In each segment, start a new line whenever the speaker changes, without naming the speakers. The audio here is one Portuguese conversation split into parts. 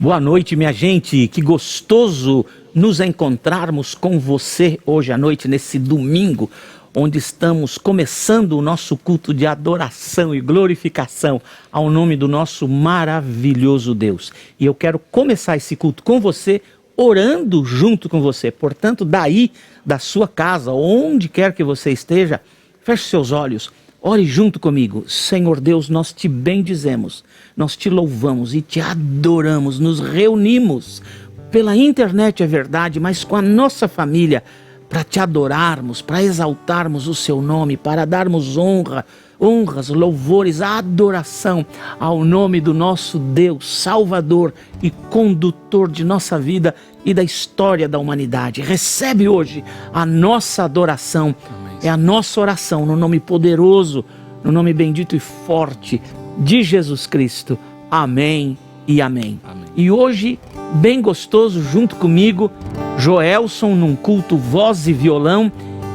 Boa noite, minha gente, que gostoso nos encontrarmos com você hoje à noite, nesse domingo, onde estamos começando o nosso culto de adoração e glorificação ao nome do nosso maravilhoso Deus. E eu quero começar esse culto com você, orando junto com você. Portanto, daí, da sua casa, onde quer que você esteja, feche seus olhos. Ore junto comigo. Senhor Deus, nós te bendizemos, nós te louvamos e te adoramos, nos reunimos pela internet, é verdade, mas com a nossa família, para te adorarmos, para exaltarmos o seu nome, para darmos honras, louvores, adoração ao nome do nosso Deus, Salvador e condutor de nossa vida e da história da humanidade. Recebe hoje a nossa adoração. É a nossa oração no nome poderoso, no nome bendito e forte de Jesus Cristo. Amém e amém. Amém. E hoje, bem gostoso, junto comigo, Joelson, num culto voz e violão.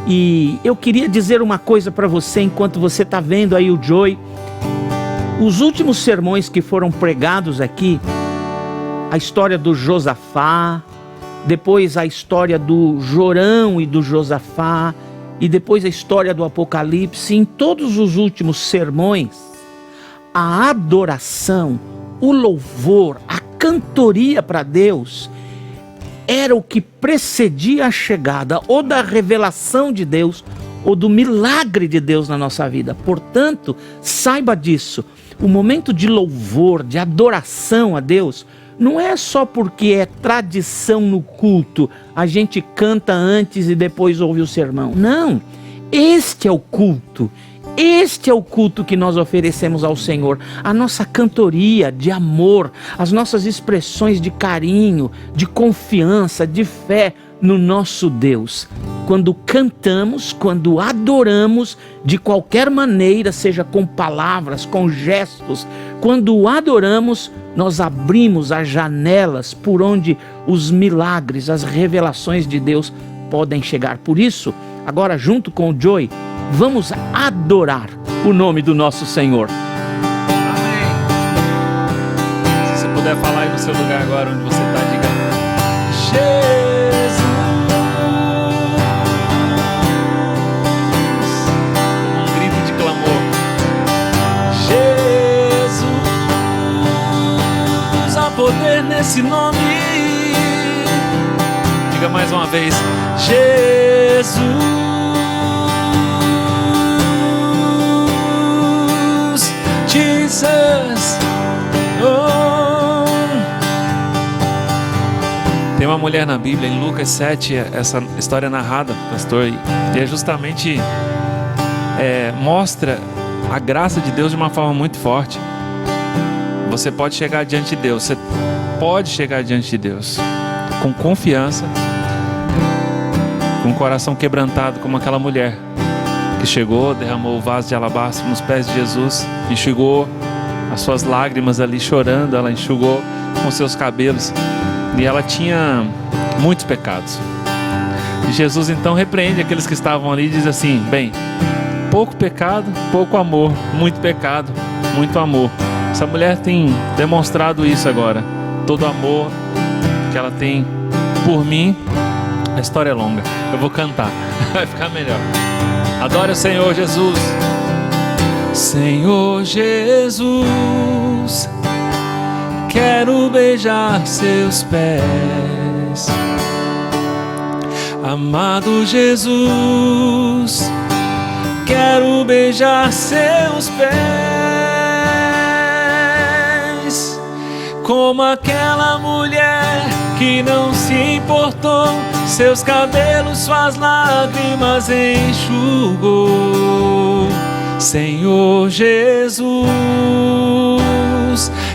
E eu queria dizer uma coisa para você, enquanto você está vendo aí o Joey. Os últimos sermões que foram pregados aqui, a história do Josafá, depois a história do Jorão e do Josafá, e depois a história do Apocalipse, em todos os últimos sermões, a adoração, o louvor, a cantoria para Deus, era o que precedia a chegada ou da revelação de Deus, ou do milagre de Deus na nossa vida. Portanto, saiba disso, o momento de louvor, de adoração a Deus, não é só porque é tradição no culto, a gente canta antes e depois ouve o sermão. Não, este é o culto. Este é o culto que nós oferecemos ao Senhor. A nossa cantoria de amor, as nossas expressões de carinho, de confiança, de fé no nosso Deus. Quando cantamos, quando adoramos, de qualquer maneira, seja com palavras, com gestos, quando adoramos, nós abrimos as janelas por onde os milagres, as revelações de Deus podem chegar. Por isso, agora junto com o Joey, vamos adorar o nome do nosso Senhor.
Amém. Se você puder falar aí no seu lugar agora, onde você está, diga: Jesus. Um grito de clamor. Jesus. Há poder nesse nome. Diga mais uma vez: Jesus. Jesus. Oh. Tem uma mulher na Bíblia, em Lucas 7, essa história narrada, pastor, e é justamente mostra a graça de Deus de uma forma muito forte. Você pode chegar diante de Deus, você pode chegar diante de Deus com confiança, com o coração quebrantado, como aquela mulher que chegou, derramou o vaso de alabastro nos pés de Jesus, enxugou as suas lágrimas ali chorando, ela enxugou com seus cabelos, e ela tinha muitos pecados. E Jesus então repreende aqueles que estavam ali e diz assim: bem, pouco pecado, pouco amor, muito pecado, muito amor. Essa mulher tem demonstrado isso agora, todo o amor que ela tem por mim. A história é longa, eu vou cantar, vai ficar melhor. Adore o Senhor Jesus. Senhor Jesus, quero beijar seus pés, Amado Jesus, quero beijar seus pés, como aquela mulher que não se importou, seus cabelos, suas lágrimas enxugou. Senhor Jesus,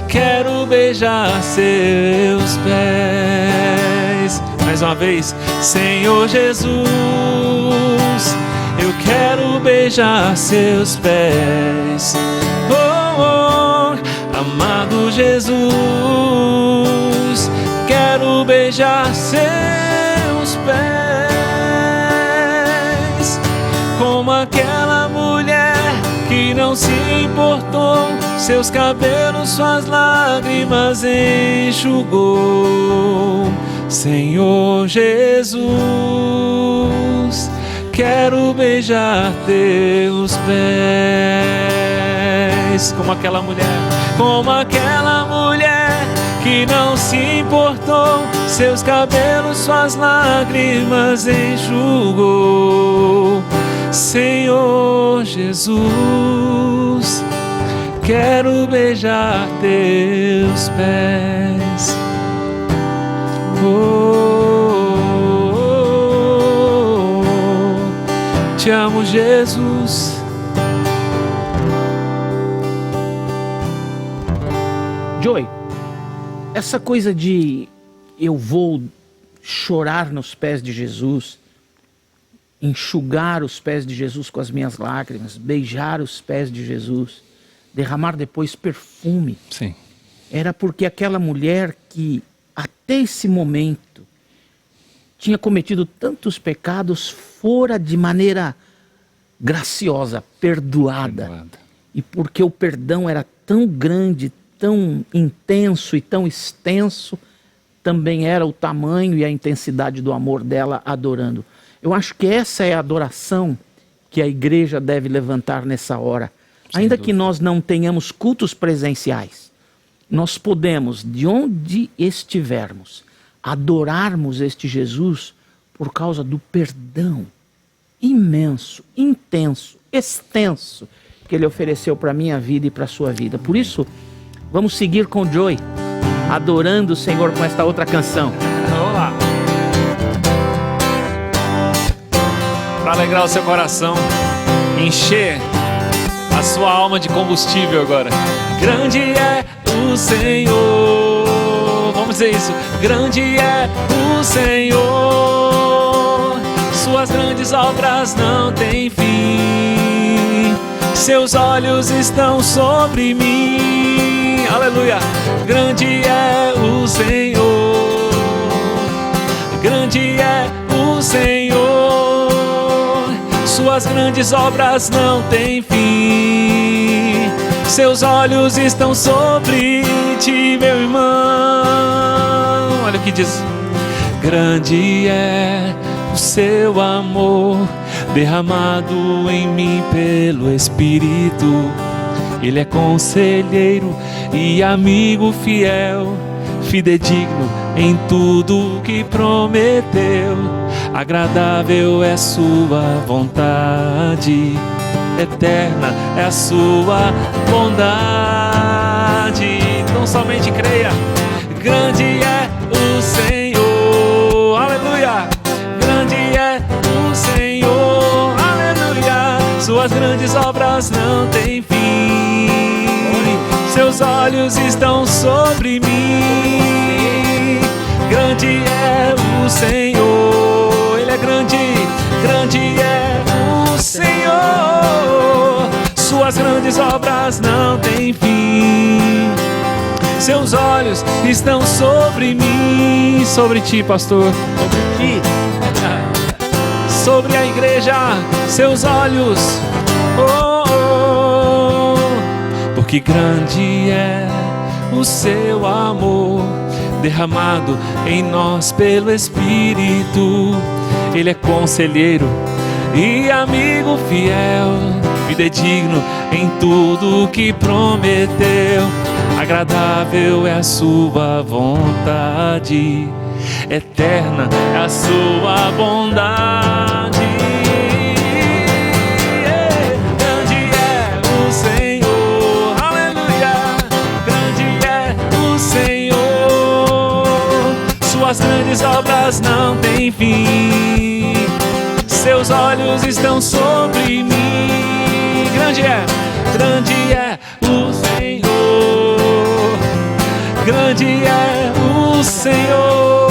quero beijar seus pés. Mais uma vez, Senhor Jesus, eu quero beijar seus pés. Oh, oh, amado Jesus, quero beijar seus pés, como aquela mulher que não se importou, seus cabelos, suas lágrimas enxugou. Senhor Jesus, quero beijar teus pés, como aquela mulher que não se importou, seus cabelos, suas lágrimas enxugou. Senhor Jesus, quero beijar teus pés. Oh, oh, oh, te amo, Jesus.
Joey, essa coisa de eu vou chorar nos pés de Jesus, enxugar os pés de Jesus com as minhas lágrimas, beijar os pés de Jesus, derramar depois perfume.
Sim.
Era porque aquela mulher que até esse momento tinha cometido tantos pecados fora de maneira graciosa, perdoada. E porque o perdão era tão grande, tão intenso e tão extenso, também era o tamanho e a intensidade do amor dela adorando. Eu acho que essa é a adoração que a igreja deve levantar nessa hora. Ainda que nós não tenhamos cultos presenciais, nós podemos, de onde estivermos, adorarmos este Jesus por causa do perdão imenso, intenso, extenso que Ele ofereceu para a minha vida e para a sua vida. Por isso, vamos seguir com Joey, adorando o Senhor com esta outra canção.
Vamos lá. Para alegrar o seu coração, encher a sua alma de combustível agora. Grande é o Senhor. Vamos dizer isso. Grande é o Senhor. Suas grandes obras não têm fim. Seus olhos estão sobre mim. Aleluia. Grande é o Senhor. Grande é o Senhor. Suas grandes obras não têm fim. Seus olhos estão sobre ti, meu irmão. Olha o que diz. Grande é o seu amor, derramado em mim pelo Espírito. Ele é conselheiro e amigo fiel, fidedigno em tudo que prometeu. Agradável é sua vontade, eterna é a sua bondade. Então somente creia. Grande é o Senhor, aleluia. Grande é o Senhor, aleluia. Suas grandes obras não têm fim. Seus olhos estão sobre mim. Grande é o Senhor, Ele é grande. Grande é o Senhor. Suas grandes obras não têm fim. Seus olhos estão sobre mim. Sobre ti, pastor. Sobre ti. Sobre a igreja. Seus olhos. Oh, oh. Porque grande é o seu amor, derramado em nós pelo Espírito. Ele é conselheiro e amigo fiel, fidedigno em tudo que prometeu. Agradável é a sua vontade, eterna é a sua bondade. obras não têm fim. Seus olhos estão sobre mim. Grande é o Senhor. Grande é o Senhor.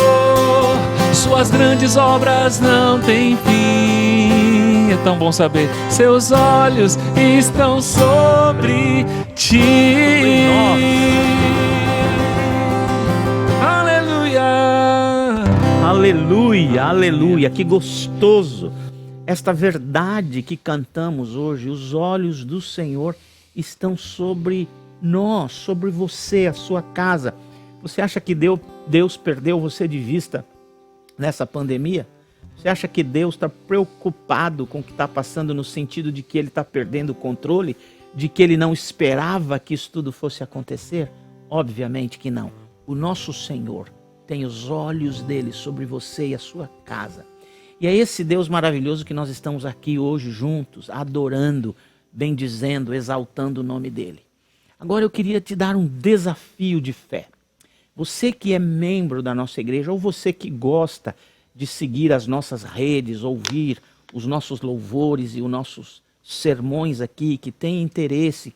Suas grandes obras não têm fim. É tão bom saber. Seus olhos estão sobre ti. Aleluia.
Aleluia, aleluia, que gostoso. Esta verdade que cantamos hoje, os olhos do Senhor estão sobre nós, sobre você, a sua casa. Você acha que Deus perdeu você de vista nessa pandemia? Você acha que Deus está preocupado com o que está passando no sentido de que Ele está perdendo o controle? De que Ele não esperava que isso tudo fosse acontecer? Obviamente que não. O nosso Senhor tem os olhos dele sobre você e a sua casa. E é esse Deus maravilhoso que nós estamos aqui hoje juntos, adorando, bendizendo, exaltando o nome dele. Agora eu queria te dar um desafio de fé. Você que é membro da nossa igreja, ou você que gosta de seguir as nossas redes, ouvir os nossos louvores e os nossos sermões aqui, que tem interesse,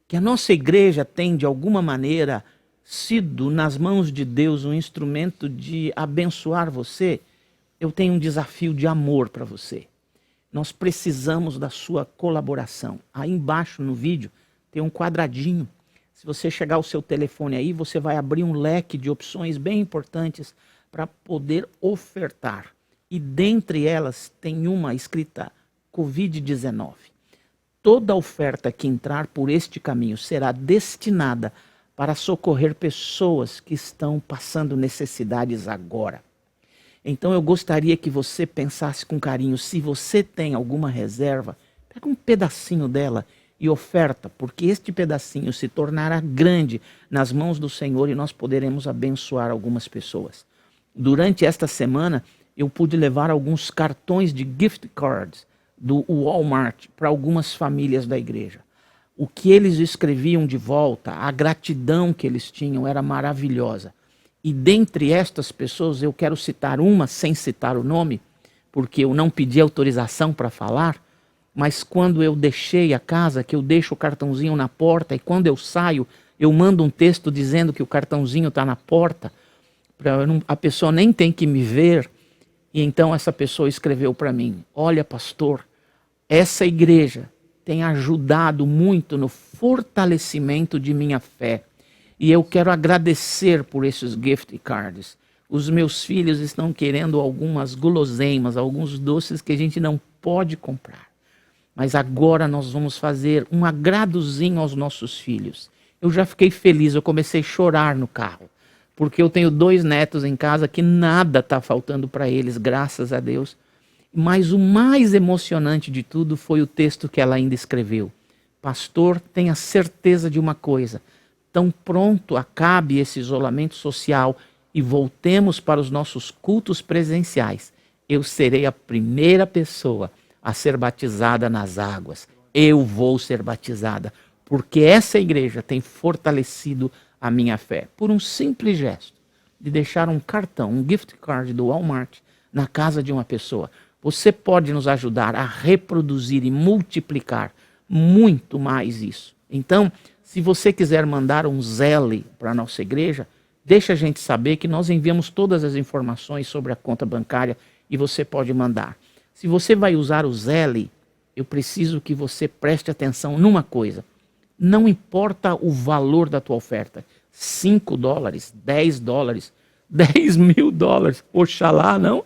que a nossa igreja tem de alguma maneira sido nas mãos de Deus um instrumento de abençoar você, eu tenho um desafio de amor para você. Nós precisamos da sua colaboração. Aí embaixo no vídeo tem um quadradinho. Se você chegar o seu telefone aí, você vai abrir um leque de opções bem importantes para poder ofertar. E dentre elas tem uma escrita Covid-19. Toda oferta que entrar por este caminho será destinada para socorrer pessoas que estão passando necessidades agora. Então eu gostaria que você pensasse com carinho, se você tem alguma reserva, pega um pedacinho dela e oferta, porque este pedacinho se tornará grande nas mãos do Senhor e nós poderemos abençoar algumas pessoas. Durante esta semana, eu pude levar alguns cartões de gift cards do Walmart para algumas famílias da igreja. O que eles escreviam de volta, a gratidão que eles tinham era maravilhosa. E dentre estas pessoas, eu quero citar uma, sem citar o nome, porque eu não pedi autorização para falar, mas quando eu deixei a casa, que eu deixo o cartãozinho na porta, e quando eu saio, eu mando um texto dizendo que o cartãozinho está na porta, a pessoa nem tem que me ver, e então essa pessoa escreveu para mim, olha pastor, essa igreja tem ajudado muito no fortalecimento de minha fé. E eu quero agradecer por esses gift cards. Os meus filhos estão querendo algumas guloseimas, alguns doces que a gente não pode comprar. Mas agora nós vamos fazer um agradozinho aos nossos filhos. Eu já fiquei feliz, eu comecei a chorar no carro. Porque eu tenho 2 netos em casa que nada está faltando para eles, graças a Deus. Mas o mais emocionante de tudo foi o texto que ela ainda escreveu. Pastor, tenha certeza de uma coisa. Tão pronto acabe esse isolamento social e voltemos para os nossos cultos presenciais, eu serei a primeira pessoa a ser batizada nas águas. Eu vou ser batizada, porque essa igreja tem fortalecido a minha fé. Por um simples gesto de deixar um cartão, um gift card do Walmart na casa de uma pessoa. Você pode nos ajudar a reproduzir e multiplicar muito mais isso. Então, se você quiser mandar um Zelle para a nossa igreja, deixa a gente saber que nós enviamos todas as informações sobre a conta bancária e você pode mandar. Se você vai usar o Zelle, eu preciso que você preste atenção numa coisa. Não importa o valor da tua oferta, $5, $10, $10.000, oxalá não.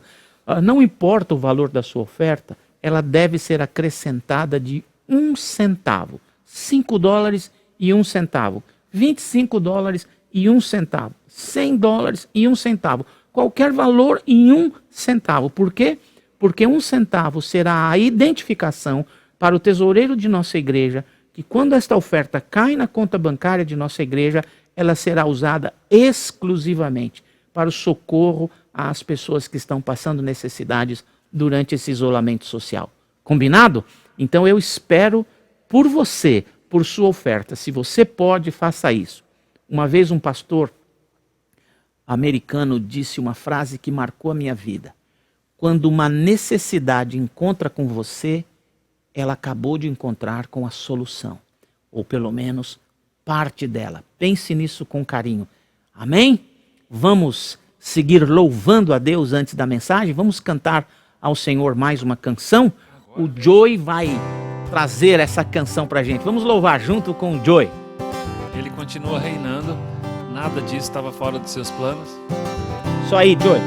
Não importa o valor da sua oferta, ela deve ser acrescentada de 1 centavo. $5 e 1 centavo. $25 e 1 centavo. $100 e 1 centavo. Qualquer valor em 1 centavo. Por quê? Porque 1 centavo será a identificação para o tesoureiro de nossa igreja, que quando esta oferta cai na conta bancária de nossa igreja, ela será usada exclusivamente para o socorro às pessoas que estão passando necessidades durante esse isolamento social. Combinado? Então eu espero por você, por sua oferta. Se você pode, faça isso. Uma vez um pastor americano disse uma frase que marcou a minha vida. Quando uma necessidade encontra com você, ela acabou de encontrar com a solução. Ou pelo menos parte dela. Pense nisso com carinho. Amém? Vamos seguir louvando a Deus antes da mensagem? Vamos cantar ao Senhor mais uma canção? O Joey vai trazer essa canção pra gente. Vamos louvar junto com o Joey.
Ele continua reinando. Nada disso estava fora dos seus planos.
Só aí, Joey.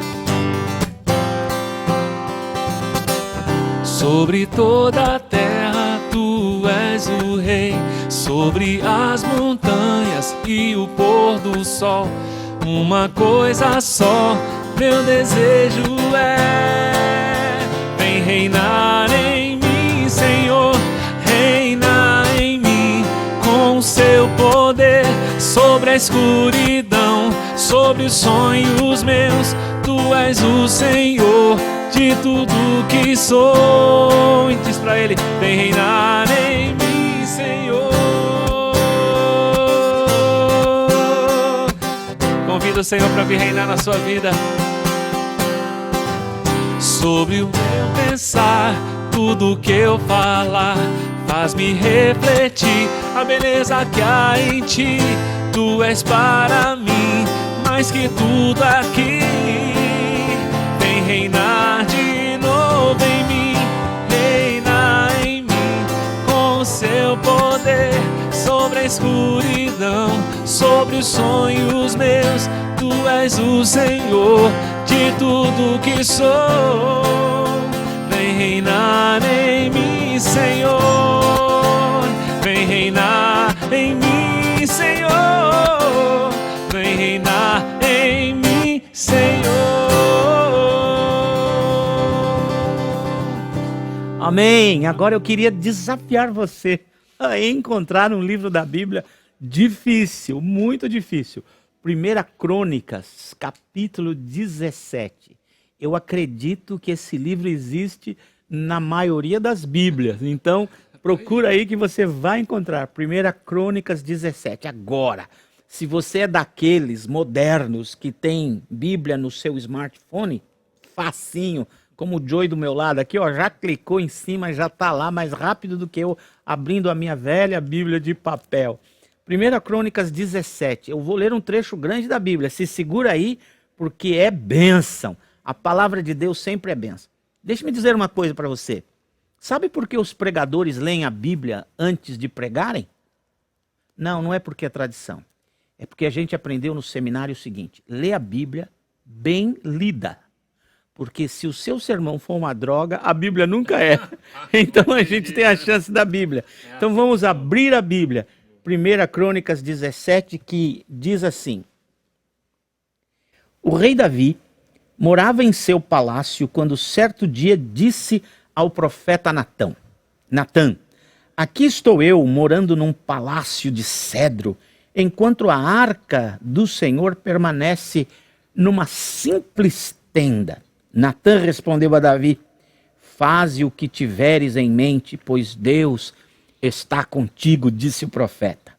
Sobre toda a terra tu és o rei, sobre as montanhas e o pôr do sol. Uma coisa só, meu desejo é: vem reinar em mim, Senhor, reina em mim com seu poder sobre a escuridão, sobre os sonhos meus. Tu és o Senhor de tudo que sou. E diz pra ele: vem reinar em mim, Senhor. Convido o Senhor para vir reinar na sua vida. Sobre o meu pensar, tudo que eu falar, faz-me refletir a beleza que há em ti. Tu és para mim mais que tudo aqui. Vem reinar de novo em mim, reina em mim com seu poder sobre a escuridão, sobre os sonhos meus. Tu és o Senhor de tudo que sou. Vem reinar em mim, Senhor. Vem reinar em mim, Senhor. Vem reinar em mim, Senhor.
Amém. Agora eu queria desafiar você a encontrar um livro da Bíblia difícil, muito difícil. 1 Crônicas, capítulo 17. Eu acredito que esse livro existe na maioria das Bíblias. Então, procura aí que você vai encontrar. 1 Crônicas 17. Agora, se você é daqueles modernos que tem Bíblia no seu smartphone, facinho, como o Joey do meu lado aqui, ó, já clicou em cima, já está lá mais rápido do que eu abrindo a minha velha Bíblia de papel. 1 Crônicas 17. Eu vou ler um trecho grande da Bíblia. Se segura aí, porque é bênção. A palavra de Deus sempre é bênção. Deixa-me dizer uma coisa para você. Sabe por que os pregadores leem a Bíblia antes de pregarem? Não, não é porque é tradição. É porque a gente aprendeu no seminário o seguinte: lê a Bíblia bem lida. Porque se o seu sermão for uma droga, a Bíblia nunca é. Então a gente tem a chance da Bíblia. Então vamos abrir a Bíblia. 1 Crônicas 17, que diz assim: o rei Davi morava em seu palácio quando certo dia disse ao profeta Natã: aqui estou eu morando num palácio de cedro, enquanto a arca do Senhor permanece numa simples tenda. Natã respondeu a Davi: faze o que tiveres em mente, pois Deus está contigo, disse o profeta.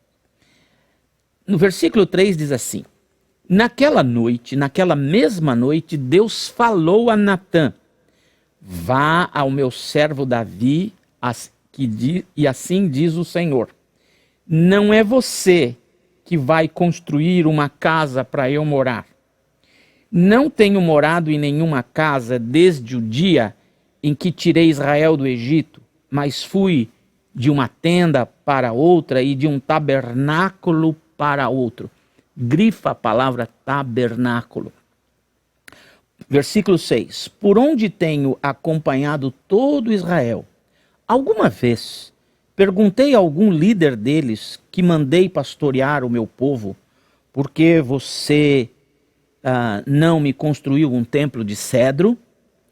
No versículo 3 diz assim: naquela mesma noite, Deus falou a Natã: vá ao meu servo Davi, e assim diz o Senhor: não é você que vai construir uma casa para eu morar. Não tenho morado em nenhuma casa desde o dia em que tirei Israel do Egito, mas fui de uma tenda para outra e de um tabernáculo para outro. Grifa a palavra tabernáculo. Versículo 6. Por onde tenho acompanhado todo Israel, alguma vez perguntei a algum líder deles que mandei pastorear o meu povo, por que você não me construiu um templo de cedro?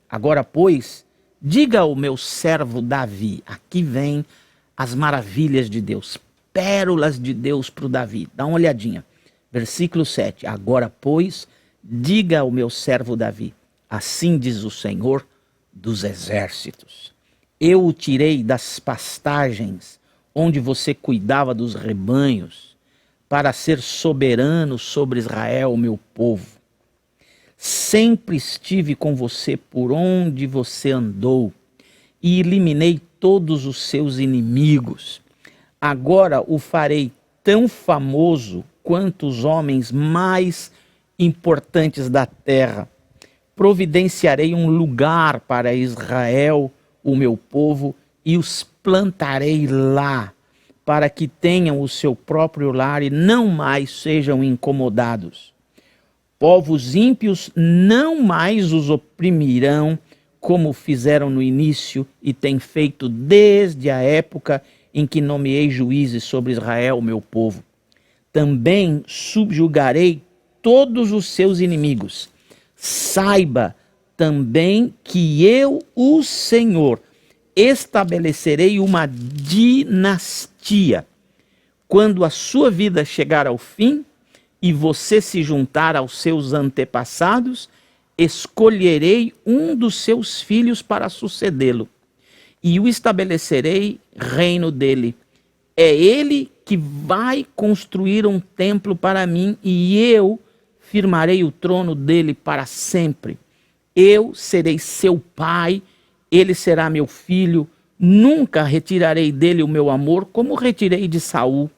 Agora, pois, diga ao meu servo Davi. Aqui vem as maravilhas de Deus, pérolas de Deus para o Davi. Dá uma olhadinha. Versículo 7. Agora, pois, diga ao meu servo Davi: assim diz o Senhor dos exércitos: eu o tirei das pastagens onde você cuidava dos rebanhos, para ser soberano sobre Israel, meu povo. Sempre estive com você por onde você andou e eliminei todos os seus inimigos. Agora o farei tão famoso quanto os homens mais importantes da terra. Providenciarei um lugar para Israel, o meu povo, e os plantarei lá, para que tenham o seu próprio lar e não mais sejam incomodados. Povos ímpios não mais os oprimirão, como fizeram no início e têm feito desde a época em que nomeei juízes sobre Israel, meu povo. Também subjugarei todos os seus inimigos. Saiba também que eu, o Senhor, estabelecerei uma dinastia. Quando a sua vida chegar ao fim e você se juntar aos seus antepassados, escolherei um dos seus filhos para sucedê-lo e o estabelecerei reino dele. É ele que vai construir um templo para mim e eu firmarei o trono dele para sempre. Eu serei seu pai, ele será meu filho. Nunca retirarei dele o meu amor, como retirei de Saul.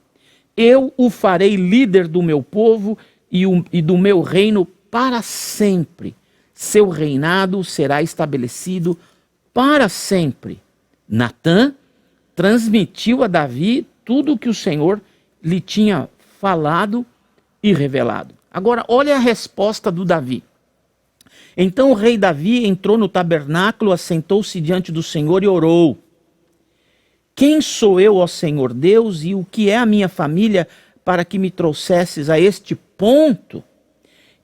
Eu o farei líder do meu povo e do meu reino para sempre. Seu reinado será estabelecido para sempre. Natã transmitiu a Davi tudo o que o Senhor lhe tinha falado e revelado. Agora, olha a resposta do Davi. Então o rei Davi entrou no tabernáculo, assentou-se diante do Senhor e orou. Quem sou eu, ó Senhor Deus, e o que é a minha família para que me trouxesses a este ponto?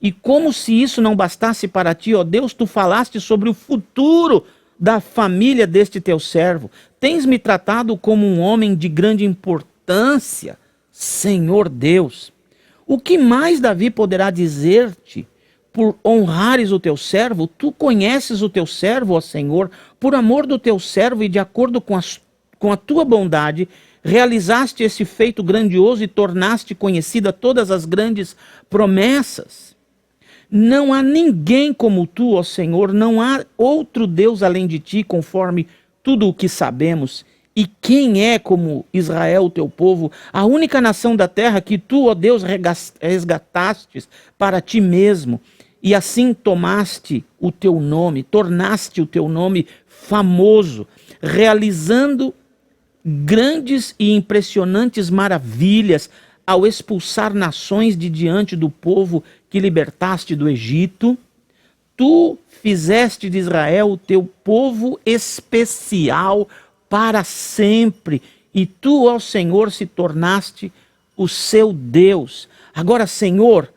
E como se isso não bastasse para ti, ó Deus, tu falaste sobre o futuro da família deste teu servo. Tens me tratado como um homem de grande importância, Senhor Deus. O que mais Davi poderá dizer-te por honrares o teu servo? Tu conheces o teu servo, ó Senhor, por amor do teu servo e de acordo com a tua bondade, realizaste esse feito grandioso e tornaste conhecida todas as grandes promessas. Não há ninguém como tu, ó Senhor, não há outro Deus além de ti, conforme tudo o que sabemos. E quem é como Israel, o teu povo, a única nação da terra que tu, ó Deus, resgatastes para ti mesmo, e assim tomaste o teu nome, tornaste o teu nome famoso, realizando grandes e impressionantes maravilhas ao expulsar nações de diante do povo que libertaste do Egito. Tu fizeste de Israel o teu povo especial para sempre, e tu, ó Senhor, se tornaste o seu Deus. Agora, Senhor,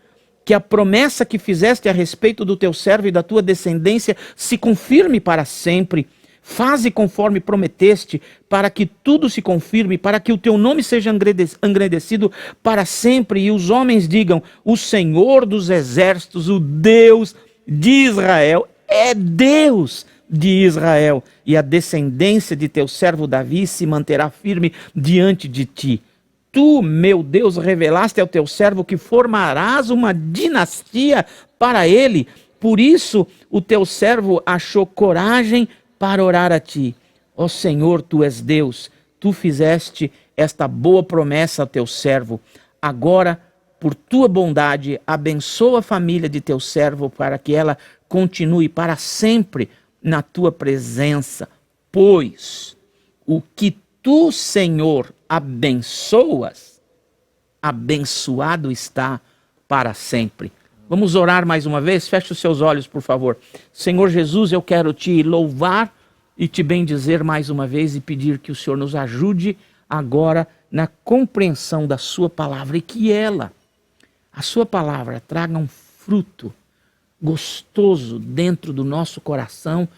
que a promessa que fizeste a respeito do teu servo e da tua descendência se confirme para sempre. Faze conforme prometeste, para que tudo se confirme, para que o teu nome seja engrandecido para sempre, e os homens digam: o Senhor dos exércitos, o Deus de Israel, é Deus de Israel, e a descendência de teu servo Davi se manterá firme diante de ti. Tu, meu Deus, revelaste ao teu servo que formarás uma dinastia para ele. Por isso o teu servo achou coragem para orar a ti. Ó Senhor, tu és Deus, tu fizeste esta boa promessa ao teu servo. Agora, por tua bondade, abençoa a família de teu servo para que ela continue para sempre na tua presença. Pois o que tu, Senhor, abençoas, abençoado está para sempre. Vamos orar mais uma vez? Feche os seus olhos, por favor. Senhor Jesus, eu quero te louvar e te bendizer mais uma vez e pedir que o Senhor nos ajude agora na compreensão da sua palavra e que ela, a sua palavra, traga um fruto gostoso dentro do nosso coração,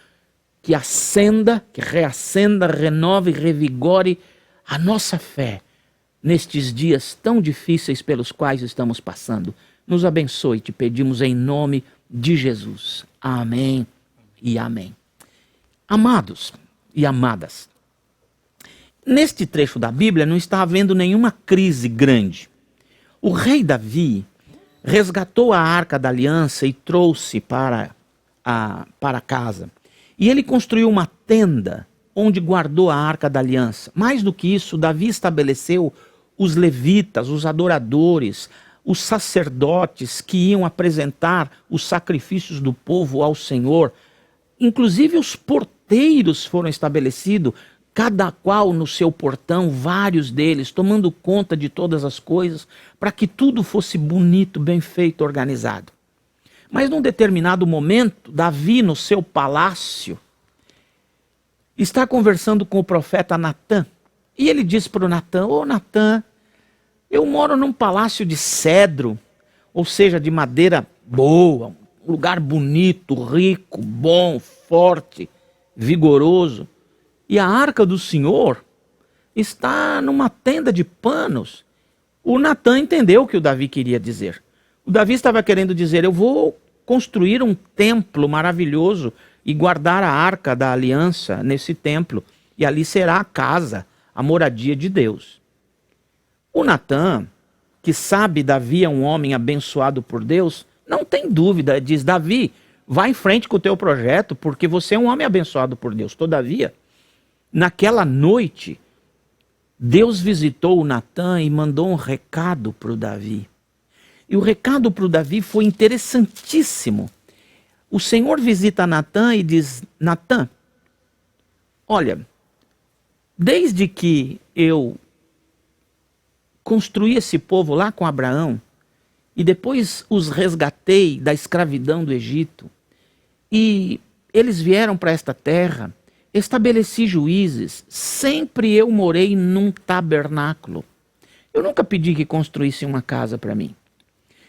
que acenda, que reacenda, renove e revigore a nossa fé nestes dias tão difíceis pelos quais estamos passando. Nos abençoe, te pedimos em nome de Jesus. Amém e amém. Amados e amadas, neste trecho da Bíblia não está havendo nenhuma crise grande. O rei Davi resgatou a arca da aliança e trouxe para casa. E ele construiu uma tenda onde guardou a arca da aliança. Mais do que isso, Davi estabeleceu os levitas, os adoradores, os sacerdotes que iam apresentar os sacrifícios do povo ao Senhor. Inclusive os porteiros foram estabelecidos, cada qual no seu portão, vários deles, tomando conta de todas as coisas, para que tudo fosse bonito, bem feito, organizado. Mas num determinado momento, Davi, no seu palácio, está conversando com o profeta Natã. E ele diz para o Natã: ô Natã, eu moro num palácio de cedro, ou seja, de madeira boa, um lugar bonito, rico, bom, forte, vigoroso. E a arca do Senhor está numa tenda de panos. O Natã entendeu o que o Davi queria dizer. O Davi estava querendo dizer: eu vou construir um templo maravilhoso e guardar a arca da aliança nesse templo. E ali será a casa, a moradia de Deus. O Natã, que sabe Davi é um homem abençoado por Deus, não tem dúvida, diz: Davi, vá em frente com o teu projeto, porque você é um homem abençoado por Deus. Todavia, naquela noite, Deus visitou o Natã e mandou um recado para o Davi. E o recado para o Davi foi interessantíssimo. O Senhor visita Natã e diz: Natã, olha, desde que eu construí esse povo lá com Abraão, e depois os resgatei da escravidão do Egito, e eles vieram para esta terra, estabeleci juízes, sempre eu morei num tabernáculo. Eu nunca pedi que construísse uma casa para mim.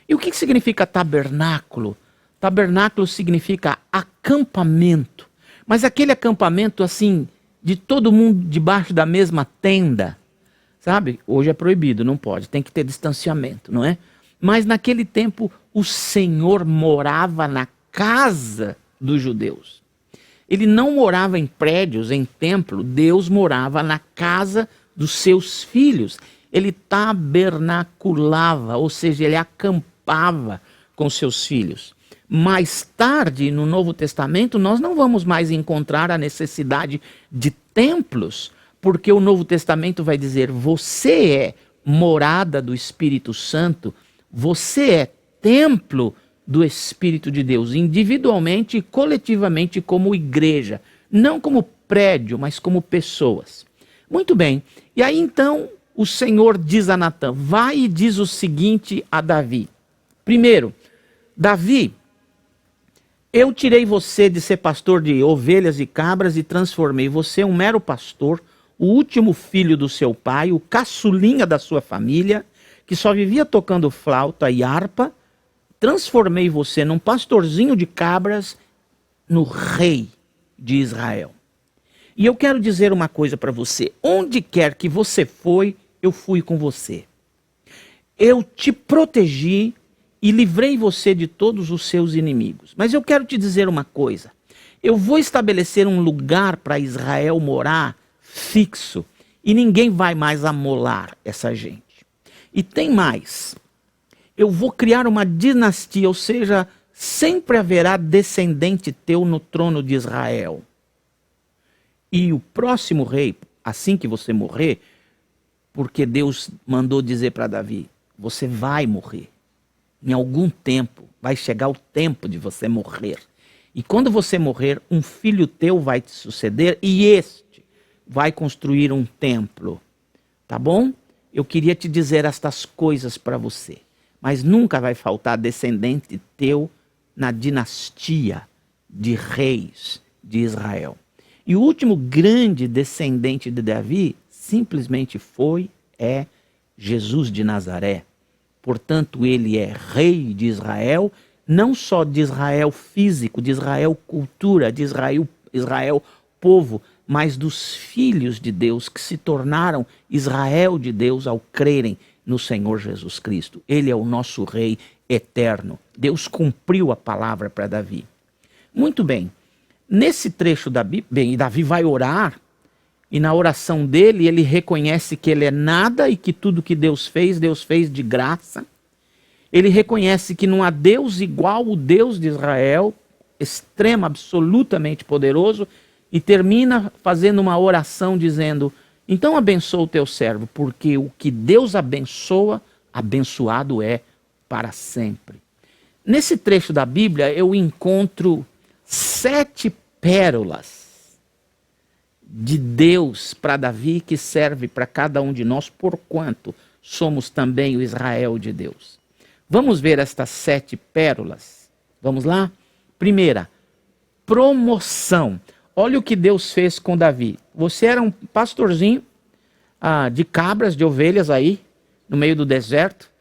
E o que significa tabernáculo? Tabernáculo significa acampamento. Mas aquele acampamento assim, de todo mundo debaixo da mesma tenda. Sabe? Hoje é proibido, não pode, tem que ter distanciamento, não é? Mas naquele tempo o Senhor morava na casa dos judeus. Ele não morava em prédios, em templo, Deus morava na casa dos seus filhos. Ele tabernaculava, ou seja, ele acampava com seus filhos. Mais tarde, no Novo Testamento, nós não vamos mais encontrar a necessidade de templos, porque o Novo Testamento vai dizer: você é morada do Espírito Santo, você é templo do Espírito de Deus, individualmente e coletivamente como igreja, não como prédio, mas como pessoas. Muito bem, e aí então o Senhor diz a Natã: vai e diz o seguinte a Davi. Primeiro, Davi, eu tirei você de ser pastor de ovelhas e cabras e transformei você um mero pastor, o último filho do seu pai, o caçulinha da sua família, que só vivia tocando flauta e harpa. Transformei você num pastorzinho de cabras, no rei de Israel. E eu quero dizer uma coisa para você: onde quer que você foi, eu fui com você. Eu te protegi e livrei você de todos os seus inimigos. Mas eu quero te dizer uma coisa: eu vou estabelecer um lugar para Israel morar fixo, e ninguém vai mais amolar essa gente. E tem mais: eu vou criar uma dinastia, ou seja, sempre haverá descendente teu no trono de Israel. E o próximo rei, assim que você morrer, porque Deus mandou dizer para Davi: você vai morrer. Em algum tempo, vai chegar o tempo de você morrer. E quando você morrer, um filho teu vai te suceder, e este vai construir um templo. Tá bom? Eu queria te dizer estas coisas para você. Mas nunca vai faltar descendente teu na dinastia de reis de Israel. E o último grande descendente de Davi simplesmente é Jesus de Nazaré. Portanto, ele é rei de Israel, não só de Israel físico, de Israel cultura, de Israel povo, mas dos filhos de Deus que se tornaram Israel de Deus ao crerem no Senhor Jesus Cristo. Ele é o nosso rei eterno. Deus cumpriu a palavra para Davi. Muito bem, nesse trecho da Bíblia, Davi vai orar, e na oração dele, ele reconhece que ele é nada e que tudo que Deus fez de graça. Ele reconhece que não há Deus igual o Deus de Israel, extremo, absolutamente poderoso, e termina fazendo uma oração dizendo: então abençoa o teu servo, porque o que Deus abençoa, abençoado é para sempre. Nesse trecho da Bíblia eu encontro 7 pérolas de Deus para Davi, que serve para cada um de nós, porquanto somos também o Israel de Deus. Vamos ver estas 7 pérolas. Vamos lá? Primeira, promoção. Olha o que Deus fez com Davi. Você era um pastorzinho de cabras, de ovelhas aí, no meio do deserto,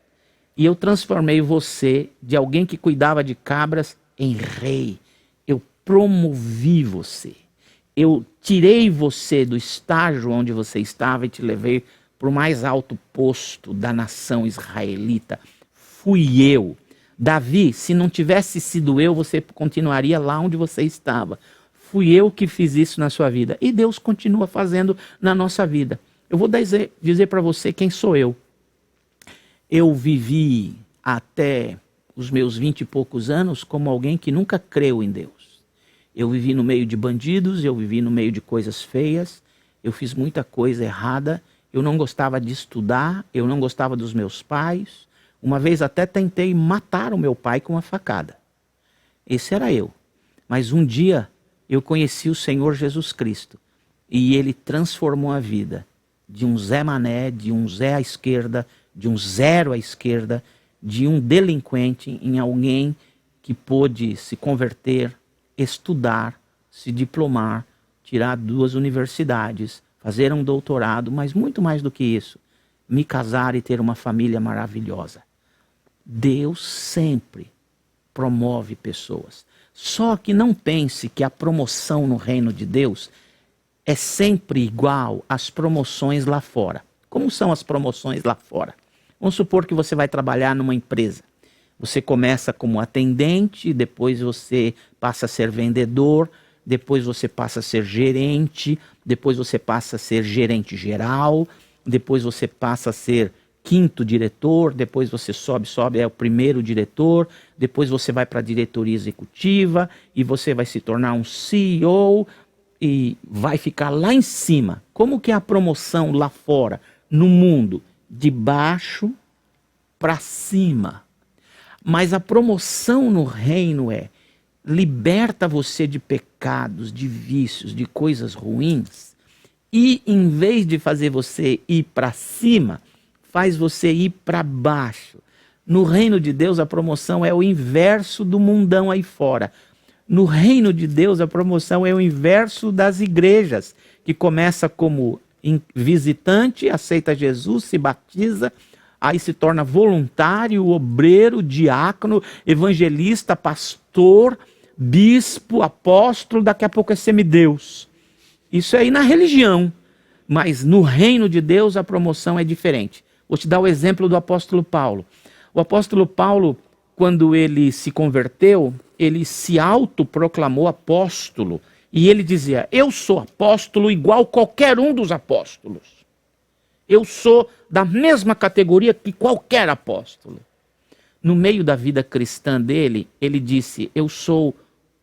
e eu transformei você, de alguém que cuidava de cabras, em rei. Eu promovi você. Eu tirei você do estágio onde você estava e te levei para o mais alto posto da nação israelita. Fui eu. Davi, se não tivesse sido eu, você continuaria lá onde você estava. Fui eu que fiz isso na sua vida. E Deus continua fazendo na nossa vida. Eu vou dizer para você quem sou eu. Eu vivi até os meus 20 e poucos anos como alguém que nunca creu em Deus. Eu vivi no meio de bandidos, eu vivi no meio de coisas feias, eu fiz muita coisa errada, eu não gostava de estudar, eu não gostava dos meus pais. Uma vez até tentei matar o meu pai com uma facada. Esse era eu. Mas um dia eu conheci o Senhor Jesus Cristo e Ele transformou a vida de um Zé Mané, de um Zé à esquerda, de um zero à esquerda, de um delinquente em alguém que pôde se converter, estudar, se diplomar, tirar 2 universidades, fazer um doutorado, mas muito mais do que isso, me casar e ter uma família maravilhosa. Deus sempre promove pessoas. Só que não pense que a promoção no reino de Deus é sempre igual às promoções lá fora. Como são as promoções lá fora? Vamos supor que você vai trabalhar numa empresa. Você começa como atendente, depois você passa a ser vendedor, depois você passa a ser gerente, depois você passa a ser gerente geral, depois você passa a ser 5º diretor, depois você sobe, é o 1º diretor, depois você vai para a diretoria executiva e você vai se tornar um CEO e vai ficar lá em cima. Como que é a promoção lá fora, no mundo? De baixo para cima. Mas a promoção no reino liberta você de pecados, de vícios, de coisas ruins, e em vez de fazer você ir para cima, faz você ir para baixo. No reino de Deus, a promoção é o inverso do mundão aí fora. No reino de Deus, a promoção é o inverso das igrejas, que começa como visitante, aceita Jesus, se batiza, aí se torna voluntário, obreiro, diácono, evangelista, pastor, bispo, apóstolo, daqui a pouco é semideus. Isso é aí na religião, mas no reino de Deus a promoção é diferente. Vou te dar o exemplo do apóstolo Paulo. O apóstolo Paulo, quando ele se converteu, ele se autoproclamou apóstolo. E ele dizia: eu sou apóstolo igual qualquer um dos apóstolos. Eu sou da mesma categoria que qualquer apóstolo. No meio da vida cristã dele, ele disse: eu sou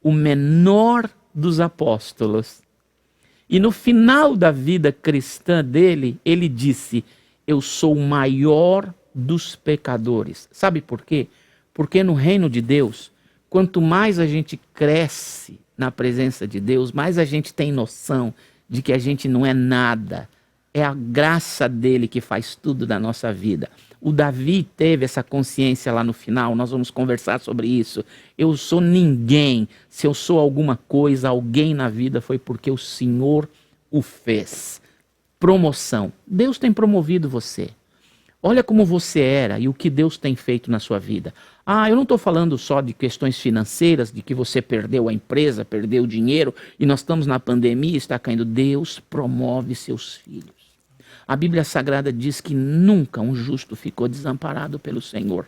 o menor dos apóstolos. E no final da vida cristã dele, ele disse: eu sou o maior dos pecadores. Sabe por quê? Porque no reino de Deus, quanto mais a gente cresce na presença de Deus, mais a gente tem noção de que a gente não é nada. É a graça dele que faz tudo da nossa vida. O Davi teve essa consciência lá no final, nós vamos conversar sobre isso. Eu sou ninguém. Se eu sou alguma coisa, alguém na vida, foi porque o Senhor o fez. Promoção. Deus tem promovido você. Olha como você era e o que Deus tem feito na sua vida. Eu não estou falando só de questões financeiras, de que você perdeu a empresa, perdeu o dinheiro e nós estamos na pandemia e está caindo. Deus promove seus filhos. A Bíblia Sagrada diz que nunca um justo ficou desamparado pelo Senhor.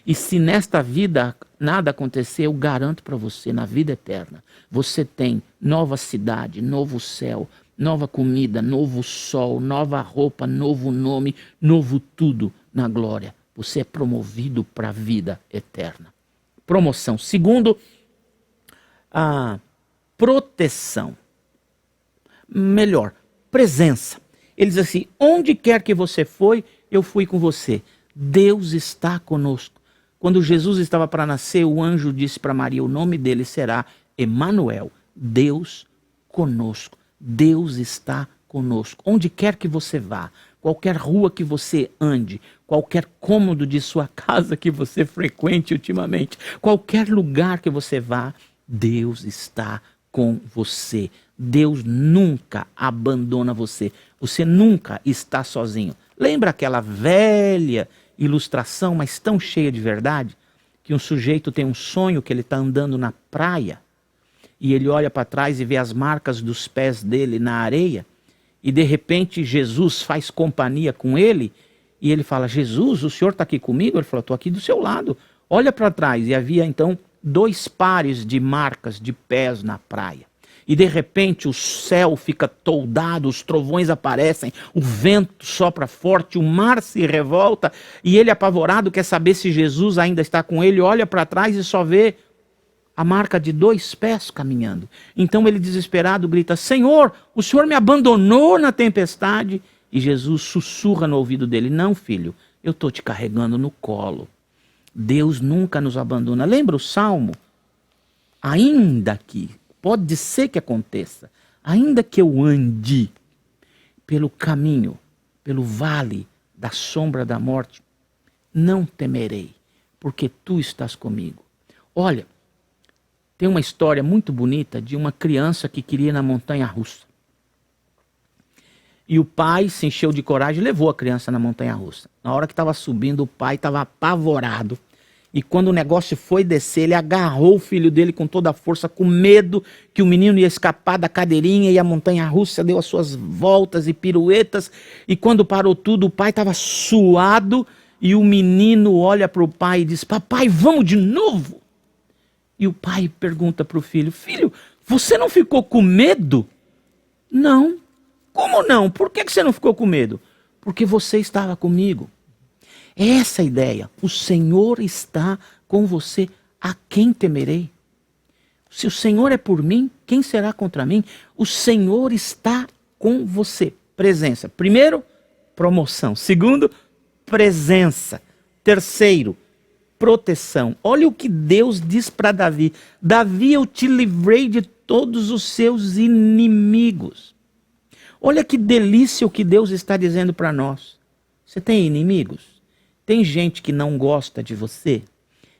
E se nesta vida nada acontecer, eu garanto para você, na vida eterna, você tem nova cidade, novo céu, nova comida, novo sol, nova roupa, novo nome, novo tudo na glória. você é promovido para a vida eterna. Promoção. Segundo, a proteção. Melhor, presença. Ele diz assim: onde quer que você foi, eu fui com você. Deus está conosco. Quando Jesus estava para nascer, o anjo disse para Maria: o nome dele será Emanuel, Deus conosco. Deus está conosco. Onde quer que você vá, qualquer rua que você ande, qualquer cômodo de sua casa que você frequente ultimamente, qualquer lugar que você vá, Deus está com você. Deus nunca abandona você. Você nunca está sozinho. Lembra aquela velha ilustração, mas tão cheia de verdade, que um sujeito tem um sonho que ele está andando na praia e ele olha para trás e vê as marcas dos pés dele na areia e de repente Jesus faz companhia com ele e ele fala: Jesus, o senhor está aqui comigo? Ele fala: estou aqui do seu lado. Olha para trás, e havia então 2 pares de marcas de pés na praia. E de repente o céu fica toldado, os trovões aparecem, o vento sopra forte, o mar se revolta e ele, apavorado, quer saber se Jesus ainda está com ele, olha para trás e só vê a marca de 2 pés caminhando. Então ele, desesperado, grita: Senhor, o senhor me abandonou na tempestade? E Jesus sussurra no ouvido dele: não, filho, eu estou te carregando no colo. Deus nunca nos abandona. Lembra o Salmo? Ainda que, pode ser que aconteça, ainda que eu ande pelo caminho, pelo vale da sombra da morte, não temerei, porque tu estás comigo. Olha, tem uma história muito bonita de uma criança que queria ir na montanha-russa. E o pai se encheu de coragem e levou a criança na montanha-russa. Na hora que estava subindo, o pai estava apavorado. E quando o negócio foi descer, ele agarrou o filho dele com toda a força, com medo que o menino ia escapar da cadeirinha, e a montanha-russa deu as suas voltas e piruetas. E quando parou tudo, o pai estava suado e o menino olha para o pai e diz: papai, vamos de novo? E o pai pergunta para o filho: filho, você não ficou com medo? Não. Como não? Por que você não ficou com medo? Porque você estava comigo. É essa a ideia. O Senhor está com você. A quem temerei? Se o Senhor é por mim, quem será contra mim? O Senhor está com você. Presença. Primeiro, promoção. Segundo, presença. Terceiro, proteção. Olha o que Deus diz para Davi: Davi, eu te livrei de todos os seus inimigos. Olha que delícia o que Deus está dizendo para nós. Você tem inimigos? Tem gente que não gosta de você?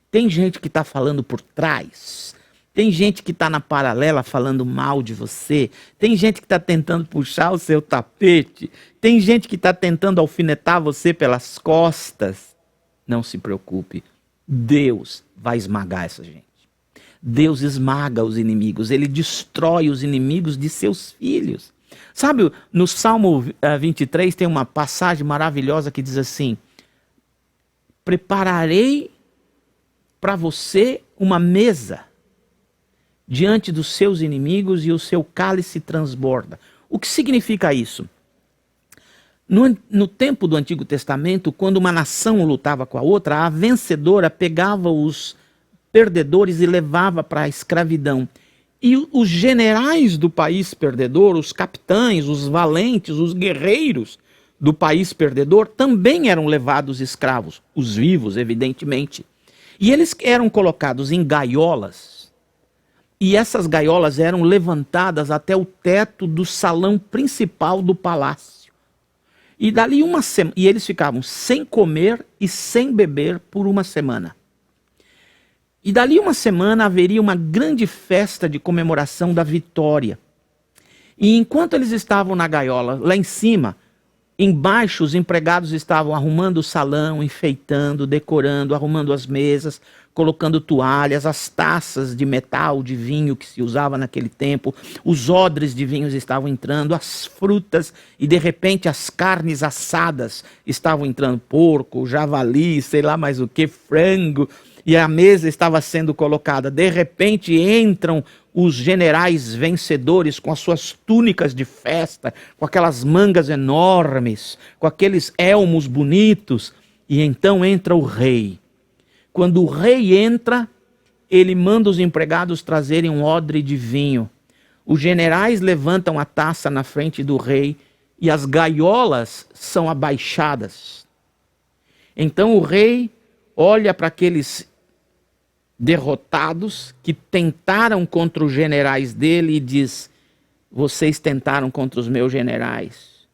Tem gente que está falando por trás? Tem gente que está na paralela falando mal de você? Tem gente que está tentando puxar o seu tapete? Tem gente que está tentando alfinetar você pelas costas? Não se preocupe, Deus vai esmagar essa gente. Deus esmaga os inimigos, Ele destrói os inimigos de seus filhos. Sabe, no Salmo 23 tem uma passagem maravilhosa que diz assim: prepararei para você uma mesa diante dos seus inimigos e o seu cálice transborda. O que significa isso? No tempo do Antigo Testamento, quando uma nação lutava com a outra, a vencedora pegava os perdedores e levava para a escravidão. E os generais do país perdedor, os capitães, os valentes, os guerreiros do país perdedor também eram levados escravos, os vivos, evidentemente. E eles eram colocados em gaiolas, e essas gaiolas eram levantadas até o teto do salão principal do palácio. E dali uma semana, e eles ficavam sem comer e sem beber por uma semana. E dali uma semana haveria uma grande festa de comemoração da vitória. E enquanto eles estavam na gaiola, lá em cima, embaixo os empregados estavam arrumando o salão, enfeitando, decorando, arrumando as mesas, colocando toalhas, as taças de metal, de vinho que se usava naquele tempo, os odres de vinhos estavam entrando, as frutas e de repente as carnes assadas estavam entrando, porco, javali, sei lá mais o que, frango, e a mesa estava sendo colocada. De repente entram os generais vencedores com as suas túnicas de festa, com aquelas mangas enormes, com aqueles elmos bonitos, E então entra o rei. Quando o rei entra, ele manda os empregados trazerem um odre de vinho. Os generais levantam a taça na frente do rei e as gaiolas são abaixadas. Então o rei olha para aqueles derrotados que tentaram contra os generais dele e diz: vocês tentaram contra os meus generais,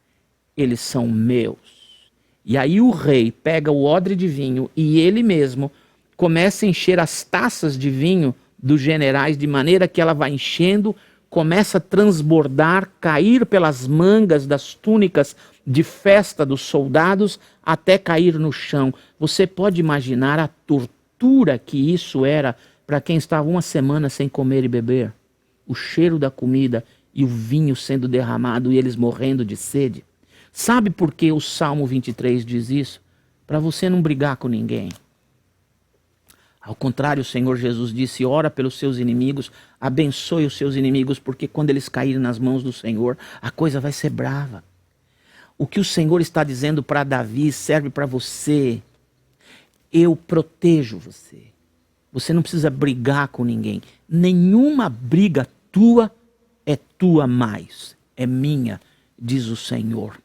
eles são meus. E aí o rei pega o odre de vinho e ele mesmo começa a encher as taças de vinho dos generais, de maneira que ela vai enchendo, começa a transbordar, cair pelas mangas das túnicas de festa dos soldados, até cair no chão. Você pode imaginar a tortura que isso era para quem estava uma semana sem comer e beber? O cheiro da comida e o vinho sendo derramado e eles morrendo de sede. Sabe por que o Salmo 23 diz isso? Para você não brigar com ninguém. Ao contrário, o Senhor Jesus disse: ora pelos seus inimigos, abençoe os seus inimigos, porque quando eles caírem nas mãos do Senhor, a coisa vai ser brava. O que o Senhor está dizendo para Davi serve para você. Eu protejo você. Você não precisa brigar com ninguém. Nenhuma briga tua é tua mais, é minha, diz o Senhor.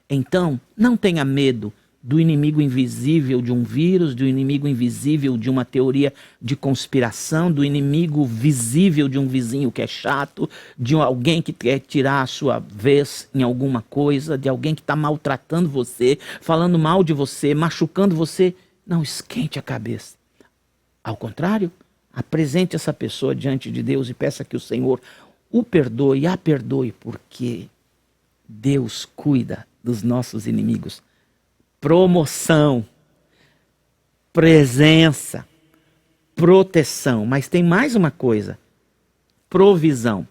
Então, não tenha medo do inimigo invisível de um vírus, do inimigo invisível de uma teoria de conspiração, do inimigo visível de um vizinho que é chato, de alguém que quer tirar a sua vez em alguma coisa, de alguém que está maltratando você, falando mal de você, machucando você. Não esquente a cabeça. Ao contrário, apresente essa pessoa diante de Deus e peça que o Senhor o perdoe, a perdoe, porque Deus cuida dos nossos inimigos. Promoção, presença, proteção. Mas tem mais uma coisa: provisão.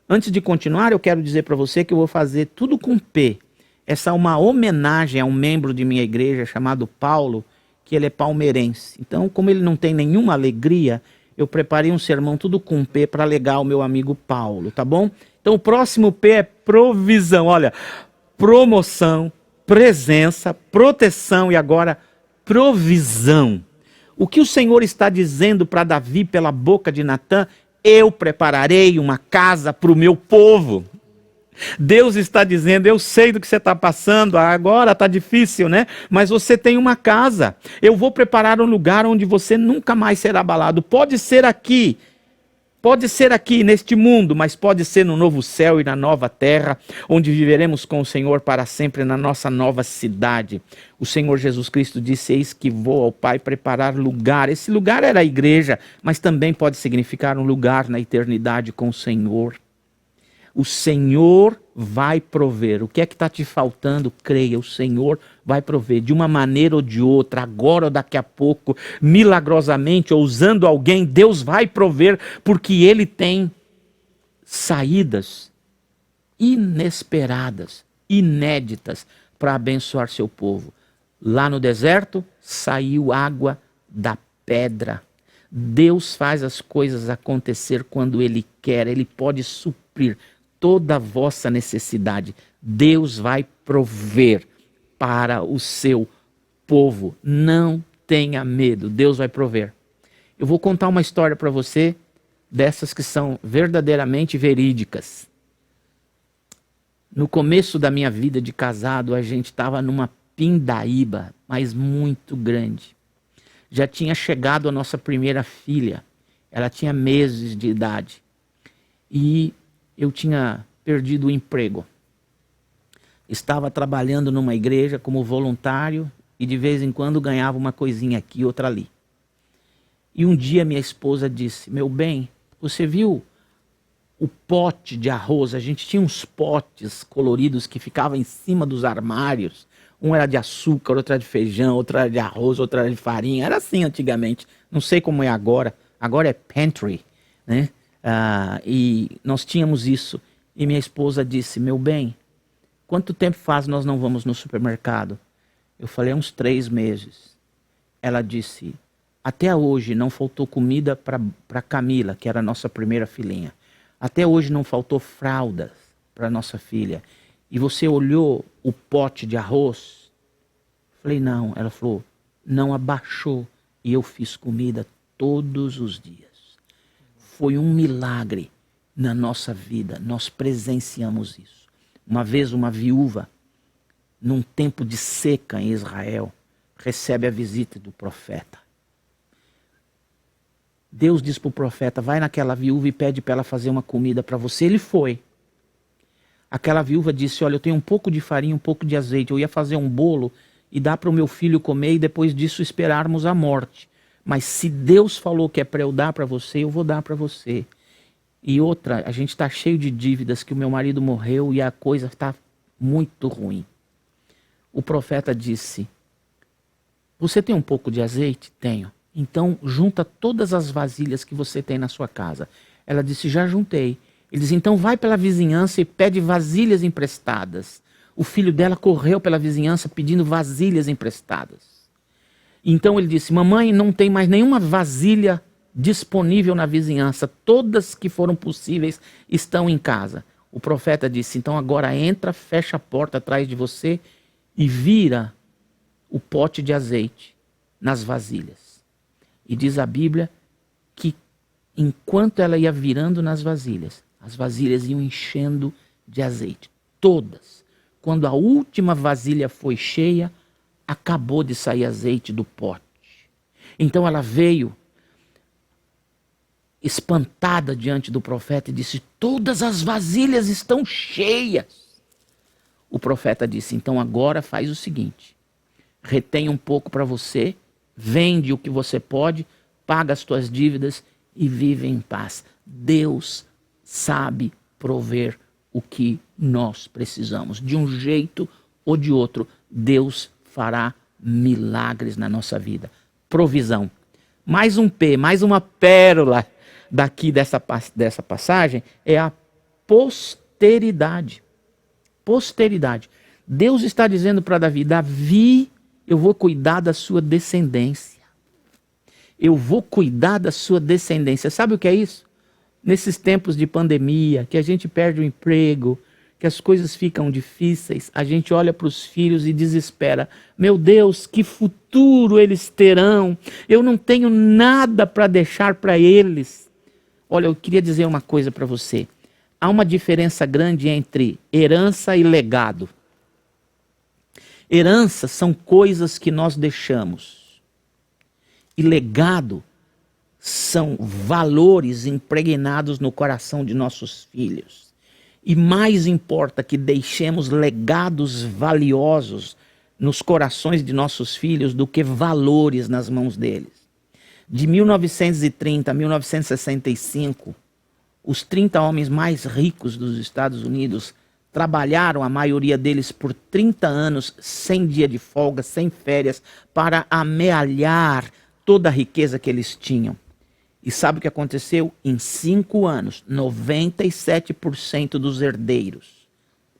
Antes de continuar, eu quero dizer para você que eu vou fazer tudo com P. Essa é uma homenagem a um membro de minha igreja chamado Paulo, que ele é palmeirense. Então, como ele não tem nenhuma alegria, eu preparei um sermão tudo com P para alegar o meu amigo Paulo, tá bom? Então o próximo P é provisão. Olha, promoção, presença, proteção e agora provisão. O que o Senhor está dizendo para Davi pela boca de Natã? Eu prepararei uma casa para o meu povo. Deus está dizendo: eu sei do que você está passando, agora está difícil, né? Mas você tem uma casa. Eu vou preparar um lugar onde você nunca mais será abalado. Pode ser aqui neste mundo, mas pode ser no novo céu e na nova terra, onde viveremos com o Senhor para sempre na nossa nova cidade. O Senhor Jesus Cristo disse: eis que vou ao Pai preparar lugar. Esse lugar era a igreja, mas também pode significar um lugar na eternidade com o Senhor. O Senhor vai prover. O que é que está te faltando? Creia, o Senhor vai prover de uma maneira ou de outra, agora ou daqui a pouco, milagrosamente ou usando alguém. Deus vai prover, porque Ele tem saídas inesperadas, inéditas, para abençoar seu povo. Lá no deserto saiu água da pedra. Deus faz as coisas acontecer quando Ele quer. Ele pode suprir toda a vossa necessidade. Deus vai prover para o seu povo. Não tenha medo, Deus vai prover. Eu vou contar uma história para você, dessas que são verdadeiramente verídicas. No começo da minha vida de casado, a gente estava numa pindaíba, mas muito grande. Já tinha chegado a nossa primeira filha, ela tinha meses de idade. E eu tinha perdido o emprego. Estava trabalhando numa igreja como voluntário e de vez em quando ganhava uma coisinha aqui, outra ali. E um dia minha esposa disse: meu bem, você viu o pote de arroz? A gente tinha uns potes coloridos que ficavam em cima dos armários. Um era de açúcar, outro era de feijão, outro era de arroz, outro era de farinha. Era assim antigamente. Não sei como é agora. Agora é pantry, né? E nós tínhamos isso. E minha esposa disse: meu bem, quanto tempo faz nós não vamos no supermercado? Eu falei: uns 3 meses. Ela disse: até hoje não faltou comida para Camila, que era a nossa primeira filhinha. Até hoje não faltou fraldas para nossa filha. E você olhou o pote de arroz? Eu falei: não. Ela falou: não abaixou e eu fiz comida todos os dias. Foi um milagre na nossa vida, nós presenciamos isso. Uma vez uma viúva, num tempo de seca em Israel, recebe a visita do profeta. Deus diz para o profeta, vai naquela viúva e pede para ela fazer uma comida para você. Ele foi. Aquela viúva disse, olha, eu tenho um pouco de farinha, um pouco de azeite, eu ia fazer um bolo e dar para o meu filho comer e depois disso esperarmos a morte. Mas se Deus falou que é para eu dar para você, eu vou dar para você. E outra, a gente está cheio de dívidas, que o meu marido morreu e a coisa está muito ruim. O profeta disse, você tem um pouco de azeite? Tenho. Então junta todas as vasilhas que você tem na sua casa. Ela disse, já juntei. Ele disse, então vai pela vizinhança e pede vasilhas emprestadas. O filho dela correu pela vizinhança pedindo vasilhas emprestadas. Então ele disse, mamãe, não tem mais nenhuma vasilha disponível na vizinhança. Todas que foram possíveis estão em casa. O profeta disse, então agora entra, fecha a porta atrás de você e vira o pote de azeite nas vasilhas. E diz a Bíblia que enquanto ela ia virando nas vasilhas, as vasilhas iam enchendo de azeite. Todas. Quando a última vasilha foi cheia, acabou de sair azeite do pote. Então ela veio espantada diante do profeta e disse, todas as vasilhas estão cheias. O profeta disse, então agora faz o seguinte, retém um pouco para você, vende o que você pode, paga as tuas dívidas e vive em paz. Deus sabe prover o que nós precisamos. De um jeito ou de outro, Deus fará milagres na nossa vida. Provisão. Mais um P, mais uma pérola daqui dessa passagem é a posteridade. Posteridade. Deus está dizendo para Davi, Davi, eu vou cuidar da sua descendência. Eu vou cuidar da sua descendência. Sabe o que é isso? Nesses tempos de pandemia, que a gente perde o emprego, que as coisas ficam difíceis, a gente olha para os filhos e desespera. Meu Deus, que futuro eles terão? Eu não tenho nada para deixar para eles. Olha, eu queria dizer uma coisa para você. Há uma diferença grande entre herança e legado. Herança são coisas que nós deixamos. E legado são valores impregnados no coração de nossos filhos. E mais importa que deixemos legados valiosos nos corações de nossos filhos do que valores nas mãos deles. De 1930 a 1965, os 30 homens mais ricos dos Estados Unidos trabalharam, a maioria deles, por 30 anos, sem dia de folga, sem férias, para amealhar toda a riqueza que eles tinham. E sabe o que aconteceu? Em 5 anos, 97% dos herdeiros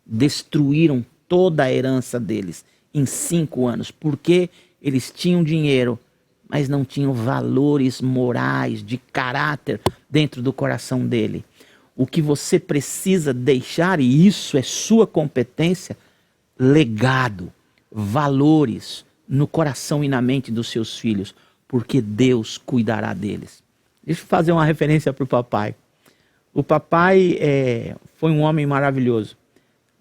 destruíram toda a herança deles em 5 anos. Porque eles tinham dinheiro, mas não tinham valores morais, de caráter dentro do coração dele. O que você precisa deixar, e isso é sua competência, legado, valores no coração e na mente dos seus filhos, porque Deus cuidará deles. Deixa eu fazer uma referência para o papai. O papai foi um homem maravilhoso.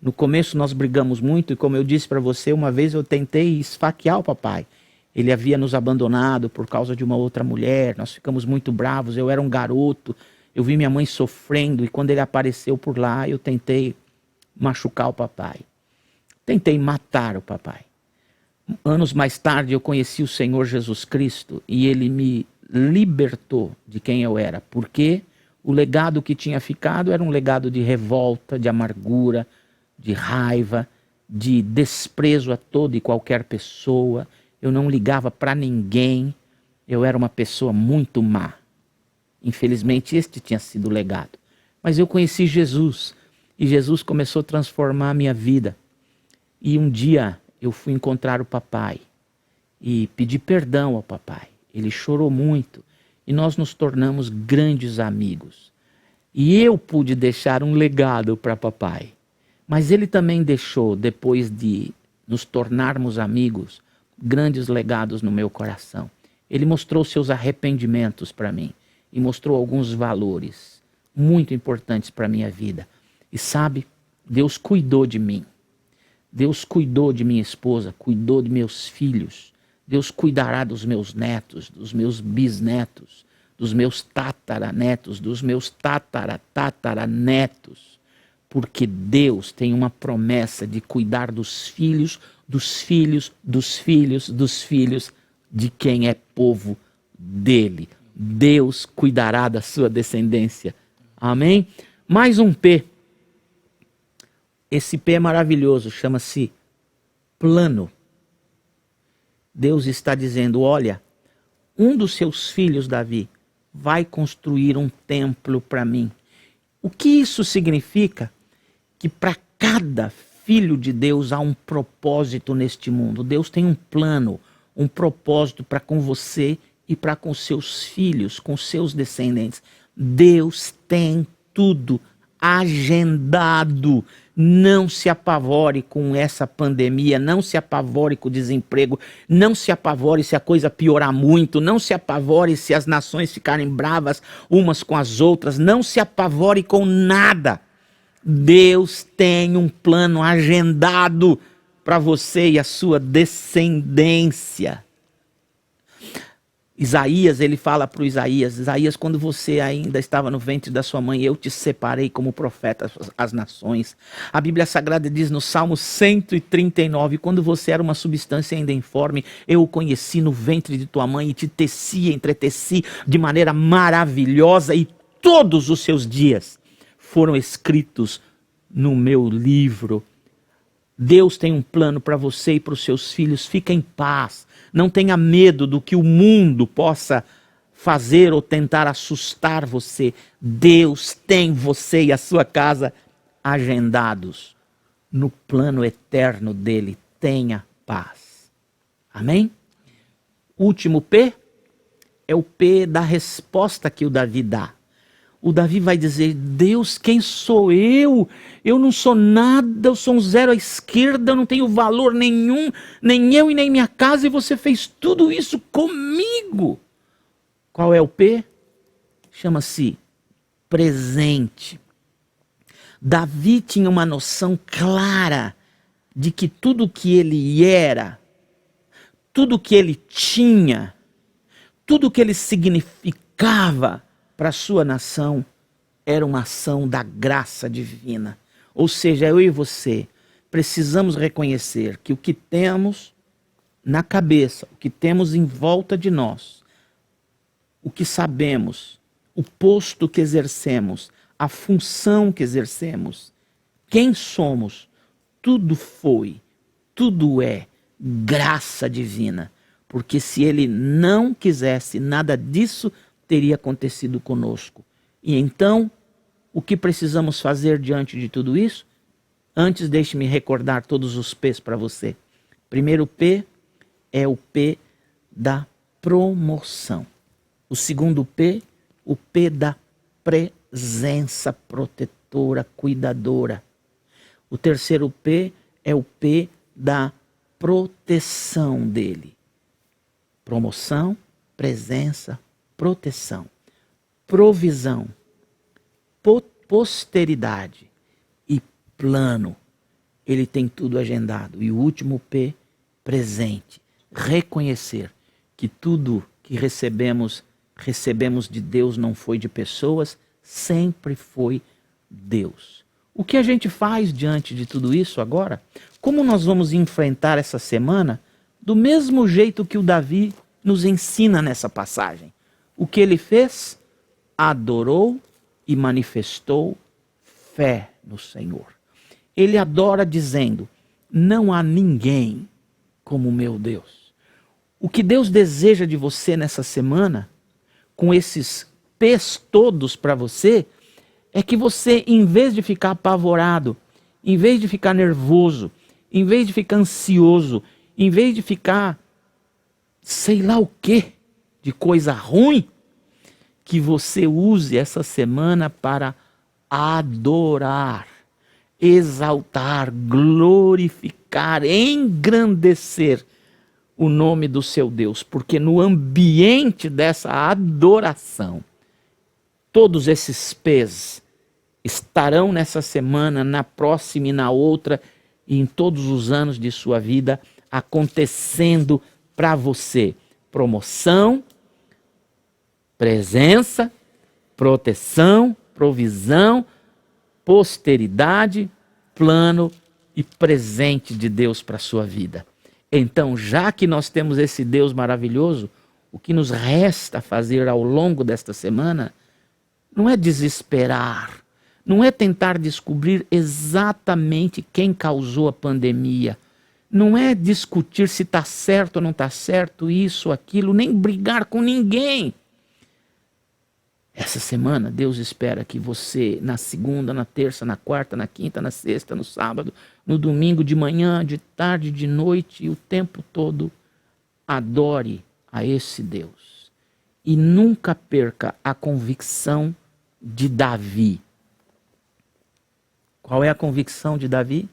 No começo nós brigamos muito e, como eu disse para você, uma vez eu tentei esfaquear o papai. Ele havia nos abandonado por causa de uma outra mulher, nós ficamos muito bravos, eu era um garoto, eu vi minha mãe sofrendo e quando ele apareceu por lá eu tentei machucar o papai. Tentei matar o papai. Anos mais tarde eu conheci o Senhor Jesus Cristo e ele me libertou de quem eu era, porque o legado que tinha ficado era um legado de revolta, de amargura, de raiva, de desprezo a toda e qualquer pessoa. Eu não ligava para ninguém, eu era uma pessoa muito má. Infelizmente este tinha sido o legado. Mas eu conheci Jesus e Jesus começou a transformar a minha vida. E um dia eu fui encontrar o papai e pedi perdão ao papai. Ele chorou muito e nós nos tornamos grandes amigos. E eu pude deixar um legado para papai. Mas ele também deixou, depois de nos tornarmos amigos, grandes legados no meu coração. Ele mostrou seus arrependimentos para mim e mostrou alguns valores muito importantes para a minha vida. E sabe, Deus cuidou de mim. Deus cuidou de minha esposa, cuidou de meus filhos. Deus cuidará dos meus netos, dos meus bisnetos, dos meus tataranetos, dos meus tatataranetos. Porque Deus tem uma promessa de cuidar dos filhos, dos filhos, dos filhos, dos filhos de quem é povo dele. Deus cuidará da sua descendência. Amém? Mais um P. Esse P é maravilhoso, chama-se plano. Deus está dizendo, olha, um dos seus filhos, Davi, vai construir um templo para mim. O que isso significa? Que para cada filho de Deus há um propósito neste mundo. Deus tem um plano, um propósito para com você e para com seus filhos, com seus descendentes. Deus tem tudo agendado. Não se apavore com essa pandemia, não se apavore com o desemprego, não se apavore se a coisa piorar muito, não se apavore se as nações ficarem bravas umas com as outras, não se apavore com nada. Deus tem um plano agendado para você e a sua descendência. Isaías, ele fala para o Isaías, quando você ainda estava no ventre da sua mãe, eu te separei como profeta às nações. A Bíblia Sagrada diz no Salmo 139, quando você era uma substância ainda informe, eu o conheci no ventre de tua mãe e te teci, entreteci de maneira maravilhosa e todos os seus dias foram escritos no meu livro. Deus tem um plano para você e para os seus filhos. Fica em paz. Não tenha medo do que o mundo possa fazer ou tentar assustar você. Deus tem você e a sua casa agendados no plano eterno dele. Tenha paz. Amém? Último P é o P da resposta que o Davi dá. O Davi vai dizer, Deus, quem sou eu? Eu não sou nada, eu sou um zero à esquerda, eu não tenho valor nenhum, nem eu e nem minha casa, e você fez tudo isso comigo. Qual é o P? Chama-se presente. Davi tinha uma noção clara de que tudo que ele era, tudo que ele tinha, tudo que ele significava, para a sua nação, era uma ação da graça divina. Ou seja, eu e você precisamos reconhecer que o que temos na cabeça, o que temos em volta de nós, o que sabemos, o posto que exercemos, a função que exercemos, quem somos, tudo foi, tudo é graça divina. Porque se ele não quisesse, nada disso teria acontecido conosco. E então, o que precisamos fazer diante de tudo isso? Antes, deixe-me recordar todos os P's para você. Primeiro P é o P da promoção. O segundo P, o P da presença protetora, cuidadora. O terceiro P é o P da proteção dele. Promoção, presença, proteção, provisão, posteridade e plano. Ele tem tudo agendado. E o último P, presente. Reconhecer que tudo que recebemos de Deus, não foi de pessoas, sempre foi Deus. O que a gente faz diante de tudo isso agora? Como nós vamos enfrentar essa semana? Do mesmo jeito que o Davi nos ensina nessa passagem. O que ele fez? Adorou e manifestou fé no Senhor. Ele adora dizendo, não há ninguém como meu Deus. O que Deus deseja de você nessa semana, com esses P's todos para você, é que você, em vez de ficar apavorado, em vez de ficar nervoso, em vez de ficar ansioso, em vez de ficar sei lá o quê, de coisa ruim, que você use essa semana para adorar, exaltar, glorificar, engrandecer o nome do seu Deus, porque no ambiente dessa adoração, todos esses pés estarão nessa semana, na próxima e na outra, e em todos os anos de sua vida, acontecendo para você. Promoção, presença, proteção, provisão, posteridade, plano e presente de Deus para a sua vida. Então, já que nós temos esse Deus maravilhoso, o que nos resta fazer ao longo desta semana não é desesperar, não é tentar descobrir exatamente quem causou a pandemia, não é discutir se está certo ou não está certo, isso, aquilo, nem brigar com ninguém. Essa semana, Deus espera que você, na segunda, na terça, na quarta, na quinta, na sexta, no sábado, no domingo, de manhã, de tarde, de noite, e o tempo todo, adore a esse Deus. E nunca perca a convicção de Davi. Qual é a convicção de Davi?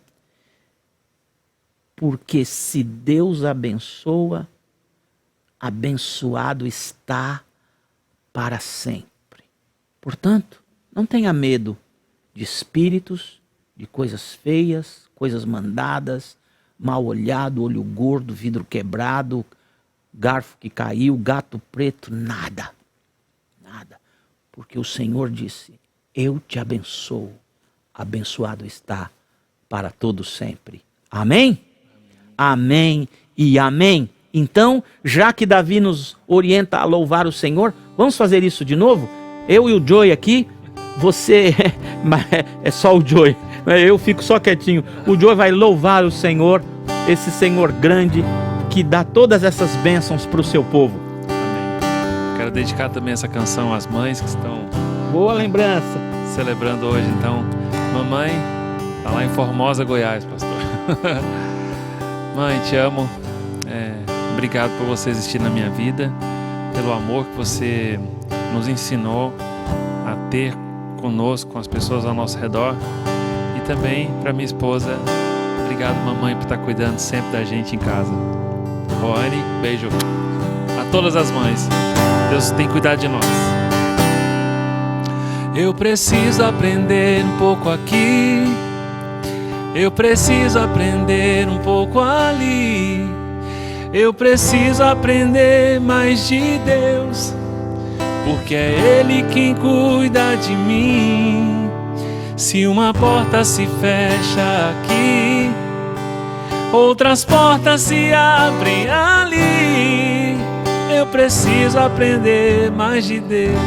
Porque se Deus abençoa, abençoado está para sempre. Portanto, não tenha medo de espíritos, de coisas feias, coisas mandadas, mal olhado, olho gordo, vidro quebrado, garfo que caiu, gato preto, nada. Nada. Porque o Senhor disse, eu te abençoo, abençoado está para todo sempre. Amém? Amém e amém. Então, já que Davi nos orienta a louvar o Senhor, vamos fazer isso de novo? Eu e o Joey aqui, você, é só o Joey, eu fico só quietinho. O Joey vai louvar o Senhor, esse Senhor grande que dá todas essas bênçãos para o seu povo.
Amém. Quero dedicar também essa canção às mães que estão...
Boa lembrança.
Celebrando hoje, então. Mamãe, tá lá em Formosa, Goiás, pastor. Mãe, te amo. Obrigado por você existir na minha vida, pelo amor que você nos ensinou a ter conosco, com as pessoas ao nosso redor. E também para minha esposa, obrigado, mamãe, por estar cuidando sempre da gente em casa. Roane, beijo a todas as mães. Deus tem cuidado de nós. Eu preciso aprender um pouco aqui, eu preciso aprender um pouco ali, eu preciso aprender mais de Deus, porque é Ele quem cuida de mim. Se uma porta se fecha aqui, outras portas se abrem ali. Eu preciso aprender mais de Deus,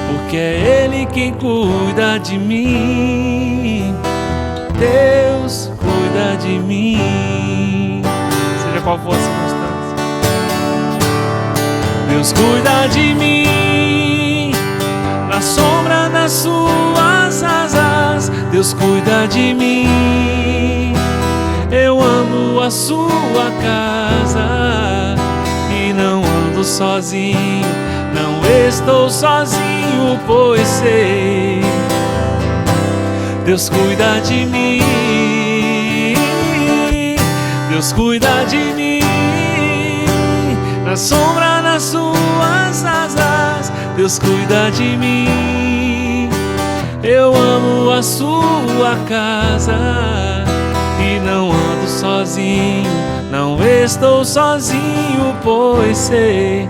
porque é Ele quem cuida de mim. Deus cuida de mim, seja qual for a circunstância. Deus cuida de mim, na sombra das suas asas. Deus cuida de mim, eu amo a sua casa e não ando sozinho, não estou sozinho, pois sei, Deus cuida de mim, Deus cuida de mim, na sombra das suas asas. Deus cuida de mim, eu amo a sua casa e não ando sozinho, não estou sozinho, pois sei,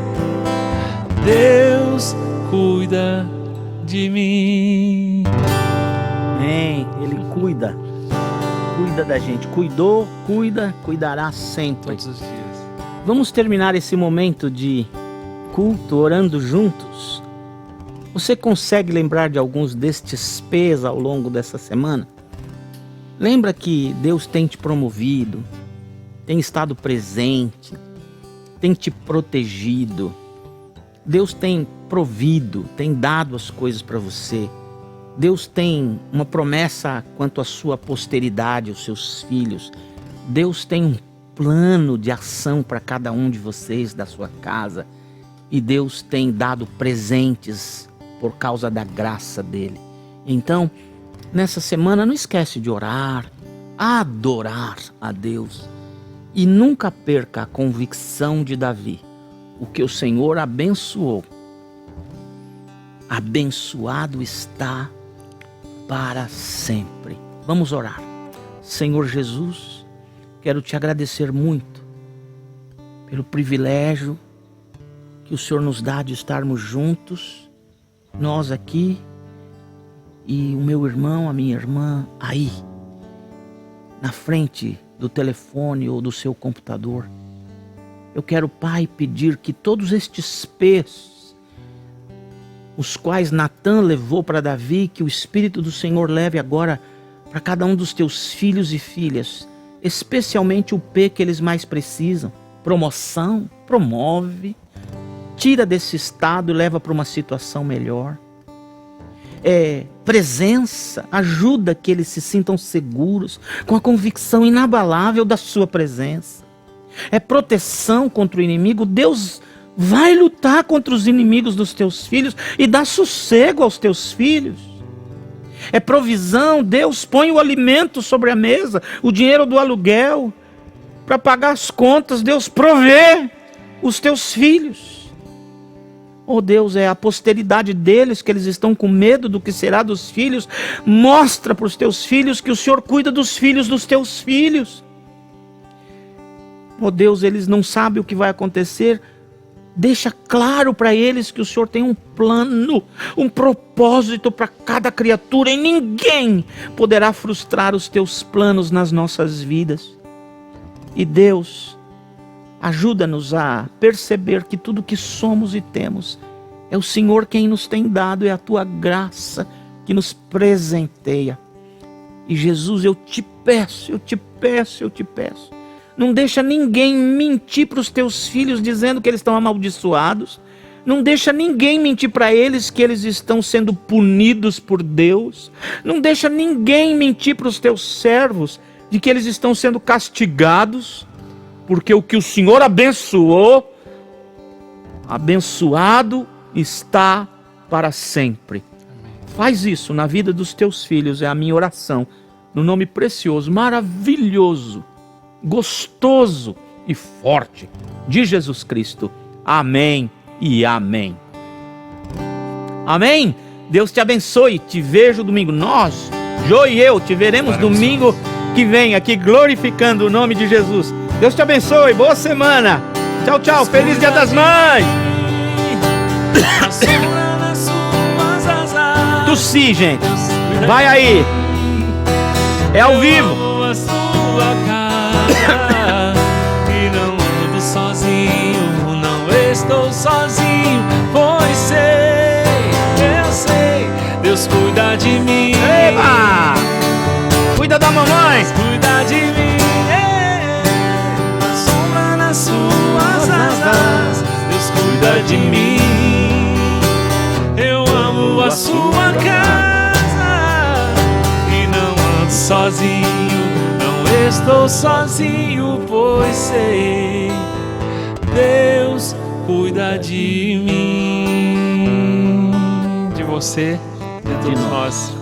Deus cuida de mim.
Amém. Ele cuida da gente. Cuidou, cuida, cuidará sempre.
Todos os dias.
Vamos terminar esse momento de culto orando juntos. Você consegue lembrar de alguns destes P's ao longo dessa semana? Lembra que Deus tem te promovido, tem estado presente, tem te protegido. Deus tem provido, tem dado as coisas para você. Deus tem uma promessa quanto à sua posteridade, aos seus filhos. Deus tem um plano de ação para cada um de vocês, da sua casa. E Deus tem dado presentes por causa da graça dele. Então, nessa semana, não esquece de orar, adorar a Deus. E nunca perca a convicção de Davi: o que o Senhor abençoou, abençoado está para sempre. Vamos orar. Senhor Jesus, quero te agradecer muito pelo privilégio que o Senhor nos dá de estarmos juntos, nós aqui e o meu irmão, a minha irmã aí, na frente do telefone ou do seu computador. Eu quero, Pai, pedir que todos estes P's, os quais Natan levou para Davi, que o Espírito do Senhor leve agora para cada um dos teus filhos e filhas, especialmente o P que eles mais precisam. Promoção, promove, tira desse estado e leva para uma situação melhor. Presença, ajuda que eles se sintam seguros, com a convicção inabalável da sua presença. Proteção contra o inimigo. Deus vai lutar contra os inimigos dos teus filhos e dá sossego aos teus filhos. Provisão. Deus põe o alimento sobre a mesa, o dinheiro do aluguel, para pagar as contas. Deus provê os teus filhos. Oh Deus, a posteridade deles, que eles estão com medo do que será dos filhos. Mostra para os teus filhos que o Senhor cuida dos filhos dos teus filhos. Oh Deus, eles não sabem o que vai acontecer. Deixa claro para eles que o Senhor tem um plano, um propósito para cada criatura, e ninguém poderá frustrar os teus planos nas nossas vidas. E Deus, ajuda-nos a perceber que tudo que somos e temos é o Senhor quem nos tem dado, é a tua graça que nos presenteia. E Jesus, eu te peço, não deixa ninguém mentir para os teus filhos dizendo que eles estão amaldiçoados. Não deixa ninguém mentir para eles que eles estão sendo punidos por Deus. Não deixa ninguém mentir para os teus servos de que eles estão sendo castigados, porque o que o Senhor abençoou, abençoado está para sempre. Faz isso na vida dos teus filhos, é a minha oração, no nome precioso, maravilhoso, gostoso e forte de Jesus Cristo. Amém e amém. Amém? Deus te abençoe, te vejo domingo. Nós, Jô e eu, te veremos domingo que vem aqui glorificando o nome de Jesus. Deus te abençoe, boa semana. Tchau, tchau, feliz Dia das Mães. Tossi, gente. Vai aí. É ao vivo.
E não ando sozinho, não estou sozinho, pois sei, eu sei, Deus cuida de mim.
Eba! Cuida da mamãe.
Cuida de mim, sombra nas suas asas, Deus cuida de mim. Eu amo a sua casa e não ando sozinho, não estou sozinho, pois sei, Deus cuida de mim, de você, de todos nós.